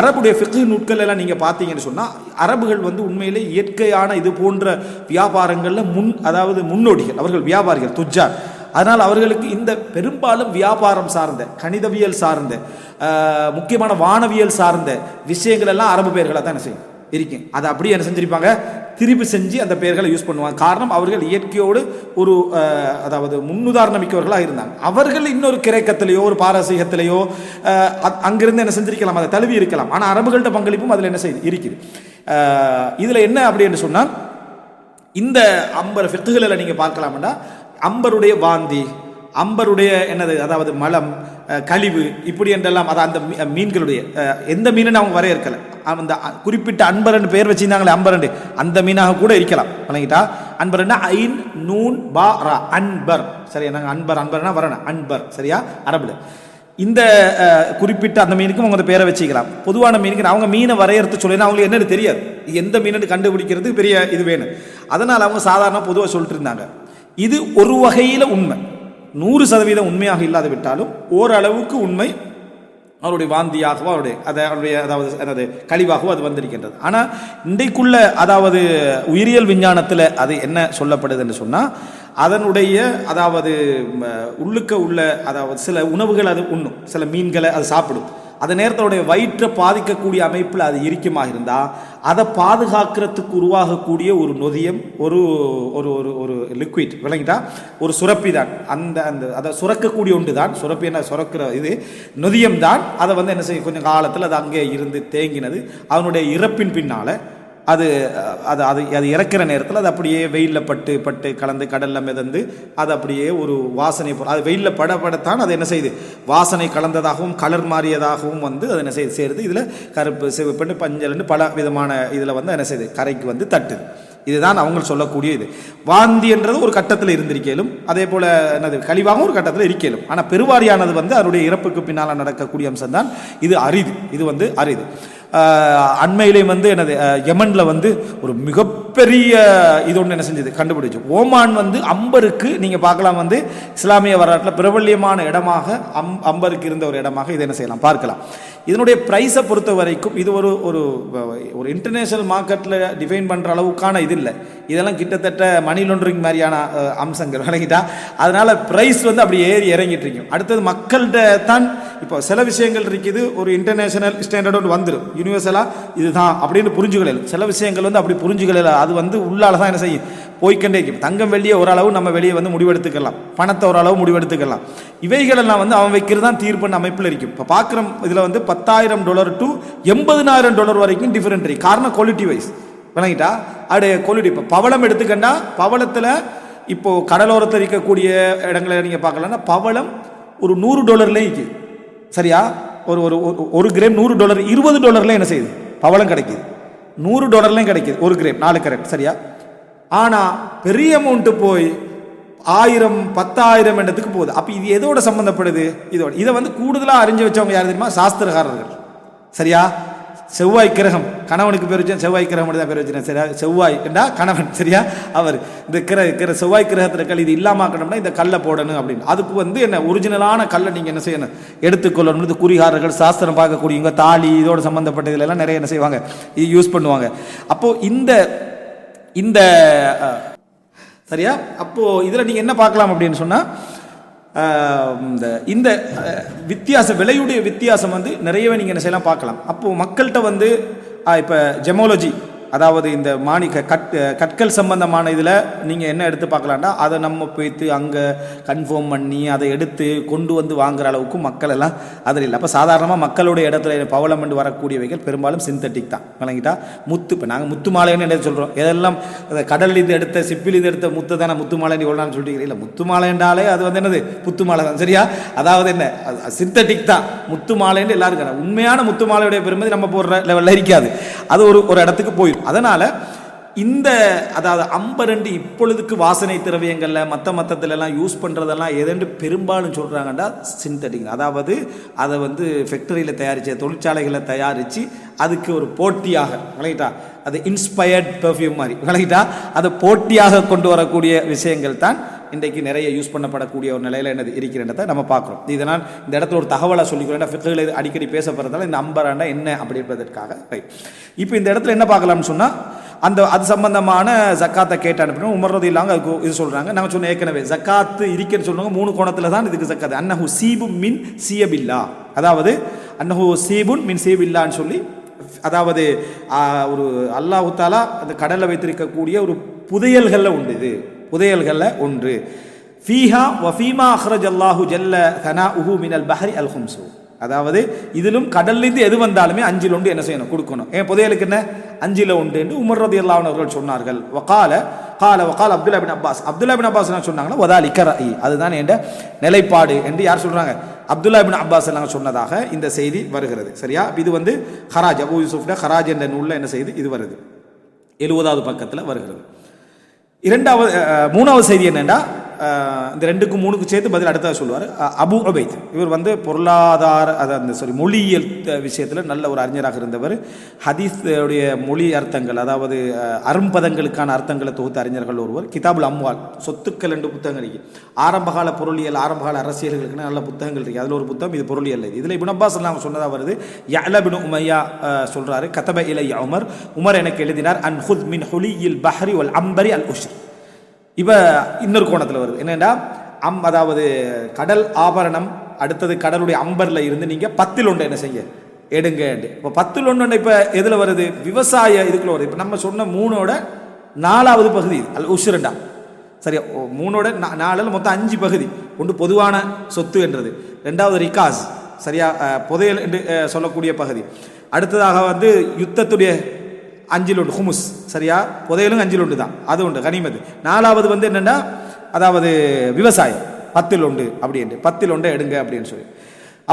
அரபுடைய ஃபிக்ஹ் நூட்கள் எல்லாம் நீங்கள் பார்த்தீங்கன்னு சொன்னால், அரபுகள் வந்து உண்மையிலே இயற்கையான இது போன்ற வியாபாரங்களில் அதாவது முன்னோடிகள், அவர்கள் வியாபாரிகள், துஜ்ஜார். அதனால் அவர்களுக்கு இந்த பெரும்பாலும் வியாபாரம் சார்ந்த, கணிதவியல் சார்ந்த, முக்கியமான வானவியல் சார்ந்த விஷயங்கள் எல்லாம் அரபு பெயர்களாக தான் என்ன செய்யும் இருக்கும். அதை அப்படியே என்ன செஞ்சிருப்பாங்க, திருப்பி செஞ்சு அந்த பெயர்களை யூஸ் பண்ணுவாங்க. காரணம், அவர்கள் இயற்கையோடு ஒரு அதாவது முன்னுதாரணம் மிக்கவர்களாக இருந்தாங்க. அவர்கள் இன்னொரு கிரேக்கத்திலேயோ ஒரு பாரசீகத்திலேயோ அங்கிருந்து என்ன செஞ்சிருக்கலாம், அதை தழுவி இருக்கலாம். ஆனால் அரபுகள்கிட்ட பங்களிப்பும் அதில் என்ன செய்யுது இருக்குது. இதில் என்ன அப்படி என்று சொன்னால், இந்த அம்பர் ஃபிக்ஹுகளில் நீங்கள் பார்க்கலாம்னா, அம்பருடைய வாந்தி, அம்பருடைய என்னது அதாவது மலம் கழிவு இப்படி என்றெல்லாம் அது அந்த மீன்களுடைய எந்த மீனுன்னு அவங்க வரையறுக்கலை. அந்த குறிப்பிட்ட அன்பரன் பெயர் வச்சிருந்தாங்களே அம்பரண்டு அந்த மீனாக கூட இருக்கலாம். வழங்கிட்டா அன்பர்னா ஐன் நூன் பா ரா அன்பர். சரியா, நாங்கள் அன்பர் அன்பர்னா வரணும் அன்பர். சரியா, அரபுல இந்த குறிப்பிட்ட அந்த மீனுக்கும் அவங்க பேரை வச்சுக்கலாம். பொதுவான மீனுக்கு அவங்க மீனை வரையறுத்து சொல்லினா அவங்களுக்கு என்னன்னு தெரியாது, எந்த மீனுன்னு கண்டுபிடிக்கிறது பெரிய இது வேணும். அதனால் அவங்க சாதாரண பொதுவாக சொல்லிட்டு இருந்தாங்க. இது ஒரு வகையில் உண்மை, 100% உண்மையாக இல்லாது விட்டாலும் ஓரளவுக்கு உண்மை. அவருடைய வாந்தியாகவோ அவருடைய அதாவது என்னது கழிவாகவோ அது வந்திருக்கின்றது. ஆனால் இன்றைக்குள்ள அதாவது உயிரியல் விஞ்ஞானத்தில் அது என்ன சொல்லப்படுதுன்னு சொன்னால், அதனுடைய அதாவது உள்ளுக்க உள்ள அதாவது சில உணவுகள் அது உண்ணும், சில மீன்களை அது சாப்பிடும். அந்த நேரத்தோடைய வயிற்றை பாதிக்கக்கூடிய அமைப்பில் அது இருக்குமாக இருந்தால் அதை பாதுகாக்கிறதுக்கு உருவாகக்கூடிய ஒரு நொதியம், ஒரு ஒரு ஒரு ஒரு லிக்விட் விளங்கிட்டா ஒரு சுரப்பி தான். அந்த அந்த அதை சுரக்கக்கூடிய ஒன்று தான் சுரப்பி. என்ன சுரக்கிற இது நொதியம் தான். அதை வந்து என்ன செய்யும், கொஞ்சம் காலத்தில் அது அங்கே இருந்து தேங்கினது. அவனுடைய இறப்பின் பின்னால் அது அது அது அது இறக்கிற நேரத்தில் அது அப்படியே வெயிலில் பட்டு கலந்து கடலில் மிதந்து அது அப்படியே ஒரு வாசனை, அது வெயிலில் படத்தான் அது என்ன செய்யுது, வாசனை கலந்ததாகவும் கலர் மாறியதாகவும் வந்து அது என்ன செய்யுது சேருது. இதில் கருப்பு சிவப்புன்னு பஞ்சல்னு பல விதமான இதில் வந்து என்ன செய்யுது கரைக்கு வந்து தட்டுது. இதுதான் அவங்க சொல்லக்கூடிய இது. வாந்தி என்றது ஒரு கட்டத்தில் இருந்திருக்கலும், அதே போல் என்னது கழிவாகவும் ஒரு கட்டத்தில் இருக்கலும். ஆனால் பெருவாரியானது வந்து அதனுடைய இறப்புக்கு பின்னால் நடக்கக்கூடிய அம்சம்தான். இது அரிது, இது வந்து அரிது. அண்மையிலே வந்து என்னது யமனில் வந்து ஒரு மிகப்பெரிய இது ஒன்று என்ன செஞ்சது கண்டுபிடிச்சு. ஓமான் வந்து அம்பருக்கு நீங்கள் பார்க்கலாம் வந்து இஸ்லாமிய வரலாற்றில் பிரபல்யமான இடமாக அம்பருக்கு இருந்த ஒரு இடமாக இதை என்ன செய்யலாம் பார்க்கலாம். இதனுடைய ப்ரைஸை பொறுத்த வரைக்கும் இது ஒரு ஒரு ஒரு இன்டர்நேஷ்னல் மார்க்கெட்டில் டிஃபைன் பண்ணுற அளவுக்கான இது இல்லை. இதெல்லாம் கிட்டத்தட்ட மணி லாண்டரிங் மாதிரியான அம்சங்கள் விளங்கிட்டா. அதனால் ப்ரைஸ் வந்து அப்படி ஏறி இறங்கிட்டு இருக்கும். அடுத்தது மக்கள்கிட்ட தான் இப்போ சில விஷயங்கள் இருக்குது, ஒரு இன்டர்நேஷனல் ஸ்டாண்டர்ட் வந்துடும், யூனிவர்சலாக இதுதான் அப்படின்னு புரிஞ்சுக்கல. சில விஷயங்கள் வந்து அப்படி புரிஞ்சுக்கல, அது வந்து உள்ளால தான் என்ன செய்யும் போய்கண்டே இருக்கும். தங்கம் வெள்ளியை ஓரளவு நம்ம வெளியே வந்து முடிவெடுத்துக்கலாம், பணத்தை ஓரளவு முடிவெடுத்துக்கலாம். இவைகளெல்லாம் வந்து அவன் வைக்கிறது தான் தீர்ப்புன்னு அமைப்பில் இருக்கும். இப்போ பார்க்குற இதில் வந்து $10,000 to $80,000 வரைக்கும் டிஃபரெண்ட் இருக்கு. காரணம் குவாலிட்டி வைஸ் விளங்கிட்டா. அப்படியே குவாலிட்டி இப்போ பவளம் எடுத்துக்கண்டா, பவளத்தில் இப்போது கடலோரத்தில் இருக்கக்கூடிய இடங்களை நீங்கள் பார்க்கலன்னா பவளம் ஒரு $100 இருக்குது. சரியா, ஒரு ஒரு ஒரு கிராம் $100, $20 என்ன செய்யுது பவளம் கிடைக்குது, $100 கிடைக்குது ஒரு கிராம் 4 கேரட். சரியா, ஆனால் பெரிய அமௌண்ட்டு போய் 1000 10,000 இடத்துக்கு போகுது. அப்போ இது எதோட சம்மந்தப்படுது, இதோட. இதை வந்து கூடுதலாக அறிஞ்சு வச்சவங்க யார் தெரியுமா, சாஸ்திரகாரர்கள். சரியா, செவ்வாய் கிரகம், கணவனுக்கு பேர் வச்சேன் செவ்வாய் கிரகம் தான் பேர் வச்சுருக்கேன். சரியா, செவ்வாய் என்றா கணவன். சரியா, அவர் இந்த செவ்வாய் கிரகத்தில் கல் இது இல்லாமக்கணும்னா இந்த கல்லை போடணும் அப்படின்னு. அதுக்கு வந்து என்ன ஒரிஜினலான கல்லை நீங்கள் என்ன செய்யணும் எடுத்துக்கொள்ளணும். இது குறிகாரர்கள் சாஸ்திரம் பார்க்கக்கூடியவங்க தாலி இதோட சம்மந்தப்பட்டதுலாம் நிறைய என்ன செய்வாங்க இது யூஸ் பண்ணுவாங்க. அப்போது இந்த சரியா, அப்போது இதில் நீங்கள் என்ன பார்க்கலாம் அப்படின்னு சொன்னால் இந்த வித்தியாசம், விலையுடைய வித்தியாசம் வந்து நிறையவே நீங்கள் என்ன செய்யலாம் பார்க்கலாம். அப்போது மக்கள்கிட்ட வந்து இப்போ ஜெமாலஜி, அதாவது இந்த கற்கள் சம்பந்தமான இதில் நீங்கள் என்ன எடுத்து பார்க்கலாம்னா அதை நம்ம போய்த்து அங்கே கன்ஃபார்ம் பண்ணி அதை எடுத்து கொண்டு வந்து வாங்குற அளவுக்கு மக்கள் எல்லாம் அதில் இல்லை. அப்போ சாதாரணமாக மக்களுடைய இடத்துல பவளம் என்று வரக்கூடியவைகள் பெரும்பாலும் சிந்தட்டிக் தான் விளங்கிட்டா. முத்து, இப்போ நாங்கள் முத்து மாலைன்னு என்ன சொல்கிறோம், எதெல்லாம் கடலில் இது எடுத்த சிப்பில் இது எடுத்த முத்து தானே முத்து மாலைன்னு எவ்வளோ நாள் சொல்லிட்டு இல்லை. முத்து மாலை என்றாலே அது வந்து என்னது புத்து மாலை தான். சரியா, அதாவது என்ன சிந்தட்டிக் தான் முத்து மாலைன்னு எல்லாருக்கும். உண்மையான முத்து மாலையுடைய பெருமதி நம்ம போடுற லெவலில் இருக்காது, அது ஒரு இடத்துக்கு போயிடும். அதனால இந்த அதாவது அம்பரண்டு இப்பொழுதுக்கு வாசனை திரவியங்களில் மற்றதுலாம் யூஸ் பண்ணுறதெல்லாம் எதென்று பெரும்பாலும் சொல்கிறாங்கன்னா சிந்தட்டிக். அதாவது அதை வந்து ஃபேக்டரியில் தயாரித்த தொழிற்சாலைகளில் தயாரித்து அதுக்கு ஒரு போட்டியாக விளங்கிட்டா, அது இன்ஸ்பயர்ட் பெர்ஃப்யூம் மாதிரி விளங்கிட்டா, அதை போட்டியாக கொண்டு வரக்கூடிய விஷயங்கள் தான் இன்றைக்கு நிறைய யூஸ் பண்ணப்படக்கூடிய ஒரு நிலையில் என்னது இருக்கிறத நம்ம பார்க்குறோம். இதனால் இந்த இடத்துல ஒரு தகவலை சொல்லிக்கிறேன், ஃபிக்ஹில் அடிக்கடி பேசப்படுறதால இந்த அம்பராண்டா என்ன அப்படின்றதுக்காக. இப்போ இந்த இடத்துல என்ன பார்க்கலாம்னு சொன்னால் அது சம்பந்தமான ஜக்காத்தை கேட்டு அனுப்பினோம். உமர் ரலியல்லாஹு அன்ஹு அதுக்கு இது சொல்கிறாங்க. நாங்கள் சொன்ன ஏற்கனவே ஜக்காத்து இருக்குன்னு சொல்லுவாங்க 3 கோணத்தில் தான் இதுக்கு ஜக்காத்து. அன்னஹு சீபுன் மின் சியபில்லா, அதாவது அன்னஹு சீபுன் மின் சியபில்லான்னு சொல்லி, அதாவது ஒரு அல்லாஹ் தஆலா அந்த கடலில் வைத்திருக்கக்கூடிய ஒரு புதையல்களில் உண்டு. இது புதையல்களில் ஒன்று. ஃபீஹா வஃபீமா அஹ்ரஜல்லாஹு ஜல்ல தனாஉஹு மினல் பஹ்ரி அல் ஹும்சு, அதாவது இதிலும் கடல்லேருந்து எது வந்தாலுமே 5ல் 1 என்ன செய்யணும் கொடுக்கணும். ஏன் புதையலுக்கு என்ன 5ல் 1 என்று உமர் ரலியல்லாஹு அன்ஹு அவர்கள் சொன்னார்கள். வகால கால வகால் Abdullah bin Abbas, Abdullah bin Abbas என்ன சொன்னாங்கன்னா வதாலிக ரஅயி, அதுதான் என்ற நிலைப்பாடு என்று யார் சொல்றாங்க? அப்துல்லா பின் அப்பாஸ் நாங்கள் சொன்னதாக இந்த செய்தி வருகிறது. சரியா? இது வந்து ஹராஜ், அபூ யூசுஃப்ட ஹராஜ் என்ற நூலில் என்ன செய்து இது வருது, 70வது பக்கத்தில் வருகிறது. மூணாவது செய்தி என்னென்னா, இந்த 2க்கும் 3க்கும் சேர்த்து பதில் அடுத்ததாக சொல்லுவார். அபு உபைத், இவர் வந்து பொருளாதார மொழியியல் விஷயத்தில் நல்ல ஒரு அறிஞராக இருந்தவர். ஹதீஸுடைய மொழி அர்த்தங்கள், அதாவது அரும்பதங்களுக்கான அர்த்தங்களை தொகுத்த அறிஞர்கள் ஒருவர். கிதாபுல் அம்வால், சொத்துக்கள் என்று புத்தகங்கள் இருக்கு. ஆரம்பகால பொருளியல், ஆரம்பகால அரசியல்களுக்கு நல்ல புத்தகங்கள் இருக்கு. அதில் ஒரு புத்தகம் இது பொருளியல். இதில் இப்னு அப்பாஸ் நாங்கள் சொன்னதாக வருது. யஅலா பின் உமையா சொல்றாரு, கதப இலைய உமர் எனக்கு எழுதினார், அன் ஹுத் மின் ஹுலியில் பஹ்ரி வல் அம்பரி அல் உஷ்ர். இப்போ இன்னொரு கோணத்தில் வருது என்னென்னா, அதாவது கடல் ஆபரணம், அடுத்தது கடலுடைய அம்பரில் இருந்து நீங்கள் 10ல் 1 என்ன செய்ய எடுங்க. இப்போ 10ல் 1 இப்போ எதில் வருது? விவசாய இதுக்குள்ள வருது. இப்போ நம்ம சொன்ன 3ஓட 4வது பகுதி அல் உஷ்ரண்டா. சரியா? 3ஓட 4 மொத்தம் 5 பகுதி. ஒன்று பொதுவான சொத்து என்றது, 2வது ரிகாஸ், சரியா, புதையல் என்று சொல்லக்கூடிய பகுதி. அடுத்ததாக வந்து யுத்தத்துடைய 5ல் 1 ஹுமுஸ், சரியா, புதையலும் 5ல் 1 தான், அது உண்டு கனிமது. 4வது வந்து என்னென்னா, அதாவது விவசாயம் 10ல் 1 அப்படின்னு, 10ல் 1 எடுங்க அப்படின்னு சொல்லி.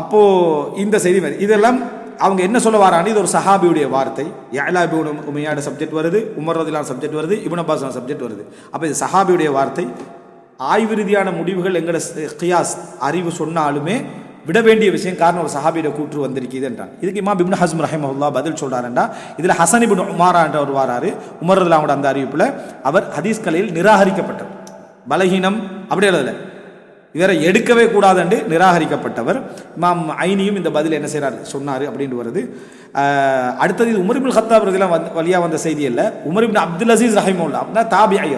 அப்போது இந்த செய்தி இதெல்லாம் அவங்க என்ன சொல்ல வரான்னு, இது ஒரு சஹாபியுடைய வார்த்தை. யஅலா இப்னு உமையாட சப்ஜெக்ட் வருது, உமர் ரலியல்லாஹு அன்ஹு சப்ஜெக்ட் வருது, இப்னு அப்பாஸ் சப்ஜெக்ட் வருது. அப்போ இது சஹாபியுடைய வார்த்தை. ஆய்வு ரீதியான முடிவுகள் எங்களோட கியாஸ் அறிவு சொன்னாலுமே விட வேண்டிய விஷயம், காரணம் ஒரு சஹாபியோட கூற்று வந்திருக்குது என்றான். இதுக்கு இமாம் இப்னு ஹஸ்ம் ரஹிமஹுல்லாஹ் பதில் சொல்றாருண்டா, இதில் ஹசன் இப்னு உமாரா என்றவர் வாராரு. உமர் ரலியல்லாஹு அன்ஹு அந்த அறிவிப்பில் அவர் ஹதீஸ் கலையில் நிராகரிக்கப்பட்டவர், பலகீனம் அப்படி எழுதலை, இவரை எடுக்கவே கூடாது என்று நிராகரிக்கப்பட்டவர். இமாம் ஐனியும் இந்த பதில் என்ன செய்கிறார் சொன்னார் அப்படின்னு வருது. அடுத்தது இது உமர் இப்னு கத்தாப் ரலியல்லாஹு வழியாக வந்த செய்தி அல்ல, உமர் இப்னு அப்துல் அசீஸ் ரஹிமஹுல்லாஹ் அப்படின்னா தாபிஐ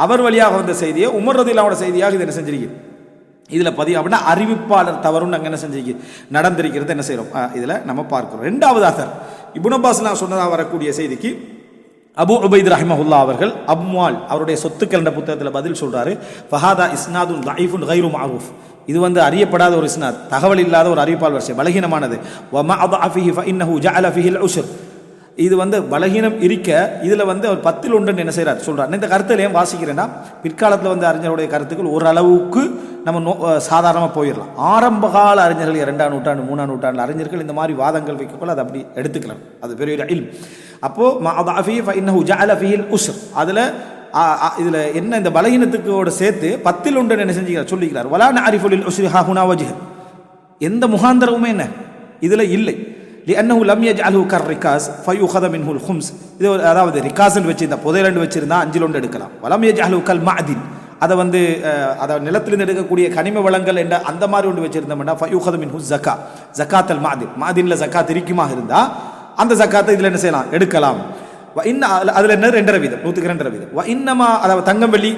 அவர் வழியாக வந்த செய்தியை உமர் ரலியல்லாஹு செய்தியாக இது என்ன செஞ்சிருக்கு இதில் அப்படின்னா அறிவிப்பாளர் தவறுன்னு நாங்கள் என்ன செஞ்சிருக்கு நடந்திருக்கிறது என்ன செய்கிறோம் இதில் நம்ம பார்க்கிறோம். 2வது அசர் இப்னு அப்பாஸ் சொன்னதாக வரக்கூடிய செய்திக்கு அபு உபைத் ரஹிமஹுல்லா அவர்கள் அம்வால் அவருடைய சொத்துக்கள் என்ற புத்தகத்தில் பதில் சொல்றாரு. ஃபஹாதா இஸ்னாதுன் தைஃபுன் கைரு மஅரூஃப், இது வந்து அறியப்படாத ஒரு இஸ்னாத், தகவல் இல்லாத ஒரு அறிவிப்பால் வரிசை, பலகீனமானது. வ மஅதஃபிஹி ஃபஇன்னஹு ஜஅல ஃபிஹில் உஸ்ர், இது வந்து பலகீனம் இருக்க இதில் வந்து அவர் 10ல் 1 என்ன செய்கிறார் சொல்கிறார். இந்த கருத்தில் ஏன் வாசிக்கிறேன்னா, பிற்காலத்தில் வந்து அறிஞருடைய கருத்துக்கள் ஓரளவுக்கு நம்ம சாதாரணமாக போயிடலாம். ஆரம்பகால அறிஞர்கள் 2ஆம் நூற்றாண்டு 3ஆம் நூற்றாண்டு அறிஞர்கள் இந்த மாதிரி வாதங்கள் வைக்கக்குள்ள அதை அப்படி எடுத்துக்கலாம், அது பெரிய ஒரு இல்ம். அப்போது மஅதஃபிஹி ஃபஇன்னஹு ஜஅல ஃபிஹில் உஸ்ர், இதில் என்ன இந்த பலகீனத்துக்கோடு சேர்த்து 10ல் 1 என்ன செஞ்சுக்கிறார் சொல்லிக்கிறார். வலா நஅரிஃபு லில் உஸ்ரி ஹாஹுனா வஜ்ஹ், எந்த முகாந்தரமுமே என்ன இதில் இல்லை. لأنه لم يجعله كالركاز فيؤخذ منه الخمس, இது அதாவது ரிகாஸ் வச்சிருந்தா புதையல் வச்சிருந்தா 5ல் 1 எடுக்கலாம். வலம் يجعله كالمعدن, அதை வந்து அதை நிலத்திலிருந்து எடுக்கக்கூடிய கனிம வளங்கள் என்ற அந்த மாதிரி ஒன்று வச்சிருந்தோம்னா ஃபயூஹது மின்ஹு ஸக்கா, ஸகாத்தல் மாதின், மாதின்ல ஸகாத் இருக்குமா இருந்தால் அந்த ஸகாத்தை இதில் என்ன செய்யலாம் எடுக்கலாம். அதில் என்ன 2.5 வீதம், 100க்கு 2.5 வீதம். இன்னமா அதாவது தங்கம் வெள்ளி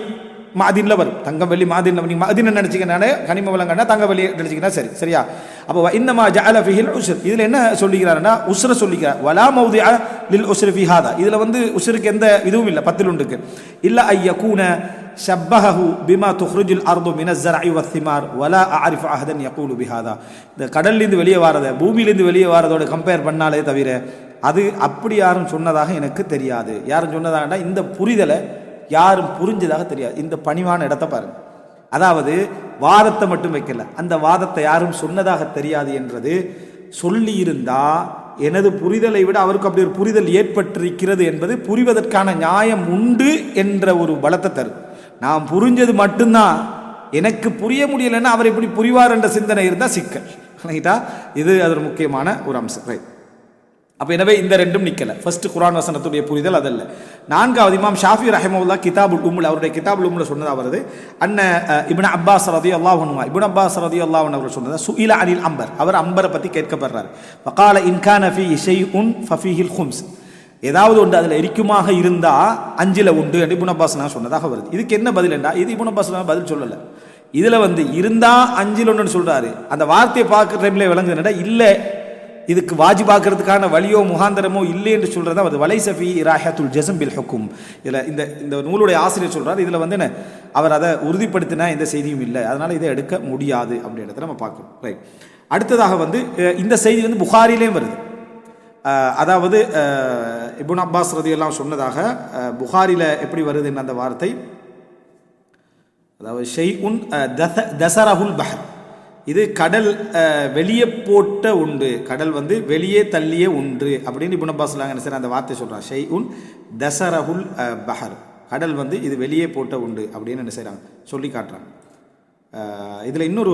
மாதின்ல வரும், தங்கம் வெள்ளி மாதின், நீங்கள் மாதின் நினச்சிக்கனாலே கனிம வளங்கள்னா தங்க வெள்ளி நினச்சிக்கினா சரி, சரியா. அப்போ இன்னமா ஜஅல ஃபிஹில் உஸ்ர், இதில் என்ன சொல்லிக்கிறாருன்னா உஸ்ர சொல்லிக்கிறார். வலா மௌதிஅ லில் உஸ்ரி ஃபி ஹாதா, இதில் வந்து உஸ்ருக்கு எந்த இதுவும் இல்லை 10ல் 1க்கு. இல்ல ஐயகூன ஷப்பஹு பிமா துஹ்ருஜுல் அர்து மினஸ் ஸர்இ வஸ்ஸிமார் வலா அஅரிஃபு அஹதன் யகூலு பிஹாதா, இந்த கடல்லேருந்து வெளியே வாரதை பூமியிலேருந்து வெளியே வாரதோட கம்பேர் பண்ணாலே தவிர அது அப்படி யாரும் சொன்னதாக எனக்கு தெரியாது. யாரும் சொன்னதாகனா இந்த புரிதலை யாரும் புரிஞ்சதாக தெரியாது. இந்த பணிவான இடத்தை பாருங்க, அதாவது வாதத்தை மட்டும் வைக்கல, அந்த வாதத்தை யாரும் சொன்னதாக தெரியாது என்றது சொல்லியிருந்தா எனது புரிதலை விட அவருக்கு அப்படி ஒரு புரிதல் ஏற்பட்டிருக்கிறது என்பது புரிவதற்கான நியாயம் உண்டு என்ற ஒரு பலத்தை தரும். நான் புரிஞ்சது மட்டும்தான் எனக்கு புரிய முடியலைன்னா அவர் எப்படி புரிவார் என்ற சிந்தனை இருந்தால் சிக்கல், இது அது ஒரு முக்கியமான ஒரு அம்சம். ரைட். அப்போ எனவே இந்த 2ம் நிற்கலை. ஃபர்ஸ்ட் குர்ஆன் வசனத்துடைய புரிதல் அதல்ல. 4வது இமாம் ஷாஃபி ரஹிமஹுல்லாஹ் கிதாபுல் உம்ல, அவருடைய கிதாபுல் உம்ல சொன்னதாக வருது. அன்ன இப்னு அப்பாஸ் ரலியல்லாஹு அன்ஹு, இப்னு அப்பாஸ் ரலியல்லாஹு அன்ஹு அவர் சொன்னது சுஇல அனில் அம்பர், அவர் அம்பரை பற்றி கேட்கப்படுறார். ஃபகால இன் கான ஃபீ ஷைஉன் ஃபஃபீஹில் ஹும்ஸ், ஏதாவது ஒன்று அதில் இருக்குமாக இருந்தால் 5ல் 1 என்று இப்னு அப்பாஸ் சொன்னதாக வருது. இதுக்கு என்ன பதில் என்றா, இது இப்னு அப்பாஸ் பதில் சொல்லலை. இதில் வந்து இருந்தால் 5ல் 1 சொல்கிறாரு. அந்த வார்த்தையை பார்க்குற டைமில் விளங்குதுன்னா இல்லை, இதுக்கு வாஜிபாக்கிறதுக்கான வழியோ முகாந்தரமோ இல்லை என்று சொல்கிறதா வருது. வலைஸ ஃபீ இராஹத்துல் ஜஸ்ம் பில் ஹுக்கும், இதில் இந்த நூலுடைய ஆசிரியர் சொல்கிறார், இதில் வந்து என்ன அவர் அதை உறுதிப்படுத்தினா எந்த செய்தியும் இல்லை, அதனால் இதை எடுக்க முடியாது அப்படின்றத நம்ம பார்க்கணும். ரைட். அடுத்ததாக வந்து இந்த செய்தி வந்து புகாரிலேயும் வருது. அதாவது இப்னு அப்பாஸ் ரலியல்லாஹு சொன்னதாக புகாரில எப்படி வருது என்ன அந்த வார்த்தை, அதாவது ஷைஉன் தஸரஹுல் பஹர், இது கடல் வெளியே போட்ட உண்டு, கடல் வந்து வெளியே தள்ளிய ஒன்று அப்படின்னு இப்னு அப்பாஸ் என்ன செய்யறாங்க அந்த வார்த்தை சொல்றாங்க. ஷைஉன் தஸரஹுல் பஹர், கடல் வந்து இது வெளியே போட்ட உண்டு அப்படின்னு என்ன செய்கிறாங்க சொல்லி காட்டுறாங்க. இதில் இன்னொரு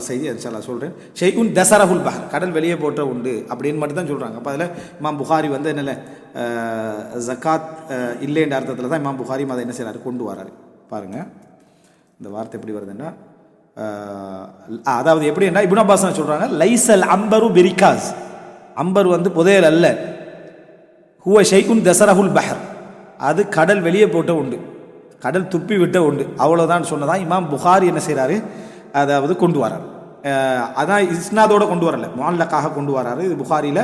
செய்தி இன்ஷால்லா சொல்கிறேன். ஷைஉன் தஸரஹுல் பஹர், கடல் வெளியே போட்ட உண்டு அப்படின்னு மட்டும் தான் சொல்கிறாங்க. அப்போ அதில் இமாம் புகாரி வந்து என்னல ஜக்காத் இல்லைன்ற அர்த்தத்தில் தான் இமாம் புகாரி அதை என்ன செய்கிறாரு கொண்டு வராரு. பாருங்கள் இந்த வார்த்தை எப்படி வருதுன்னா, அதாவது எப்படி என்ன இப்னு அப்பாஸ் சொல்கிறாங்க, லைசல் அம்பரு பிரிகாஸ், அம்பர் வந்து புதையல் அல்ல, ஹுவ ஷைஉன் தஸரஹுல் பஹர், அது கடல் வெளியே போட்ட உண்டு, கடல் துப்பி விட்ட உண்டு, அவ்வளோதான் சொன்னதான் இமாம் புகாரி என்ன செய்கிறாரு அதாவது கொண்டு வரார். அதான் இஸ்னாதோடு கொண்டு வரல, முஅல்லக்காக கொண்டு வராரு. இது புகாரியில்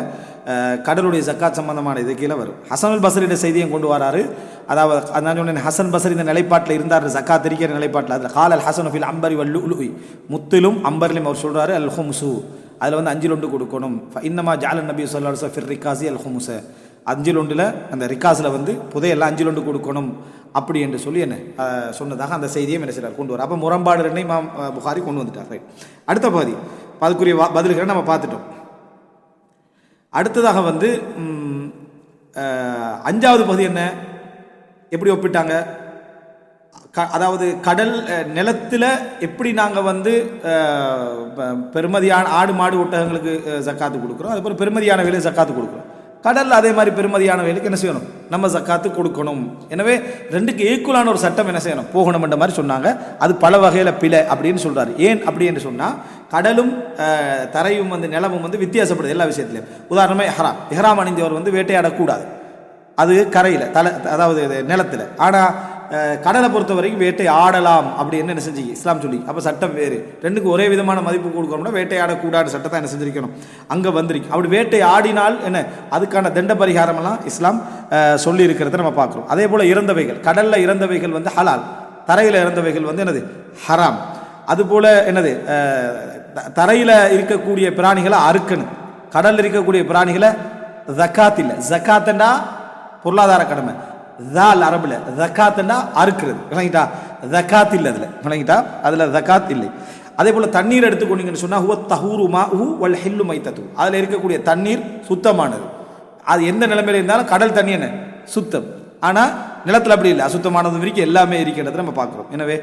கடலுடைய ஜக்காத் சம்பந்தமான இது கீழே வரும். ஹசனுல் பஸ்ரியுடைய செய்தியை கொண்டு வராரு. அதாவது நான் சொன்னேன், ஹசன் பஸ்ரி இந்த நிலைப்பாட்டில் இருந்தார், ஜக்காத் இருக்கிற நிலைப்பாட்டில். அதில் கால் ஹசன் ஃபில் அம்பரி வல்லுலுஇ, முத்திலும் அம்பர்லையும் அவர் சொல்கிறாரு அல் ஹும்சு, அதில் வந்து 5 கொடுக்கணும். இன்னமா ஜாலன் நபி ஸல்லல்லாஹு அலைஹி வஸல்லம் ஃபிர் ரிகாஸி அல் ஹும்ஸ, 5 அந்த ரிகாஸில் வந்து புதையெல்லாம் 5 கொடுக்கணும் அப்படி என்று சொல்லி என்ன சொன்னதாக அந்த செய்தியை என்ன செய்கிறார் கொண்டு வர. அப்போ முரண்பாடு ரெண்டையும் இமாம் புகாரி கொண்டு வந்துட்டார். ரைட், அடுத்த பகுதி அதுக்குரிய பதில்களை நம்ம பார்த்துட்டோம். அடுத்ததாக வந்து 5வது பகுதி என்ன, எப்படி ஒப்பிட்டாங்க, அதாவது கடல் நிலத்தில் எப்படி நாங்கள் வந்து பெருமதியான ஆடு மாடு ஒட்டகங்களுக்கு ஜக்காத்து கொடுக்குறோம், அதுபோல் பெருமதியான வேலையை ஜக்காத்து கொடுக்குறோம். கடலில் அதே மாதிரி பெருமதியான வேலைக்கு என்ன செய்யணும், நம்ம ஜக்காத்து கொடுக்கணும். எனவே ரெண்டுக்கு ஈக்குவலான ஒரு சட்டம் என்ன செய்யணும் போகணும்ன்ற மாதிரி சொன்னாங்க. அது பல வகையில் பிழை அப்படின்னு சொல்கிறாரு. ஏன் அப்படி என்று சொன்னால், கடலும் தரையும் வந்து நிலமும் வந்து வித்தியாசப்படுது எல்லா விஷயத்துலையும். உதாரணமாக இஹ்ராம் அணிந்தவர் வந்து வேட்டையாடக்கூடாது, அது கரையில் அதாவது நிலத்தில். ஆனால் கடலை பொறுத்த வரைக்கும் வேட்டை ஆடலாம் அப்படின்னு என்ன செஞ்சு இஸ்லாம் சொல்லி, அப்போ சட்டம் வேறு, ரெண்டுக்கு ஒரே விதமான மதிப்பு கொடுக்கணும்னா வேட்டையாடக்கூடாது சட்டத்தை என்ன செஞ்சிருக்கணும் அங்கே வந்திருக்கு. அப்படி வேட்டை ஆடினால் என்ன அதுக்கான தண்ட பரிகாரமெல்லாம் இஸ்லாம் சொல்லி இருக்கிறத நம்ம பார்க்குறோம். அதே போல் இறந்தவைகள், கடலில் இறந்தவைகள் வந்து ஹலால், தரையில் இறந்தவைகள் வந்து என்னது ஹராம். அதுபோல் என்னது தரையில் இருக்கக்கூடிய பிராணிகளை அறுக்கணும், கடலில் இருக்கக்கூடிய பிராணிகளை ஜக்காத் இல்லை. ஜக்காத்தண்டா பொருளாதார கடமை, தால் அரபுல ஜக்காத்னா அறுக்கிறது, விளங்கிட்டா, ஜக்காத் இல்லை அதில், விளங்கிட்டா, அதில் ஜக்காத் இல்லை. அதே போல் தண்ணீர் எடுத்துக்கொண்டீங்கன்னு சொன்னால் ஹுவ தஹூரு மாஹு வல் ஹில்லு மைத்தது, அதில் இருக்கக்கூடிய தண்ணீர் சுத்தமானது. அது எந்த நிலைமையில் இருந்தாலும் கடல் தண்ணி என்ன சுத்தம், ஆனால் நிலத்தில் அப்படி இல்லை, அசுத்தமானது வரைக்கும் எல்லாமே இருக்கிறத நம்ம பார்க்குறோம். எனவே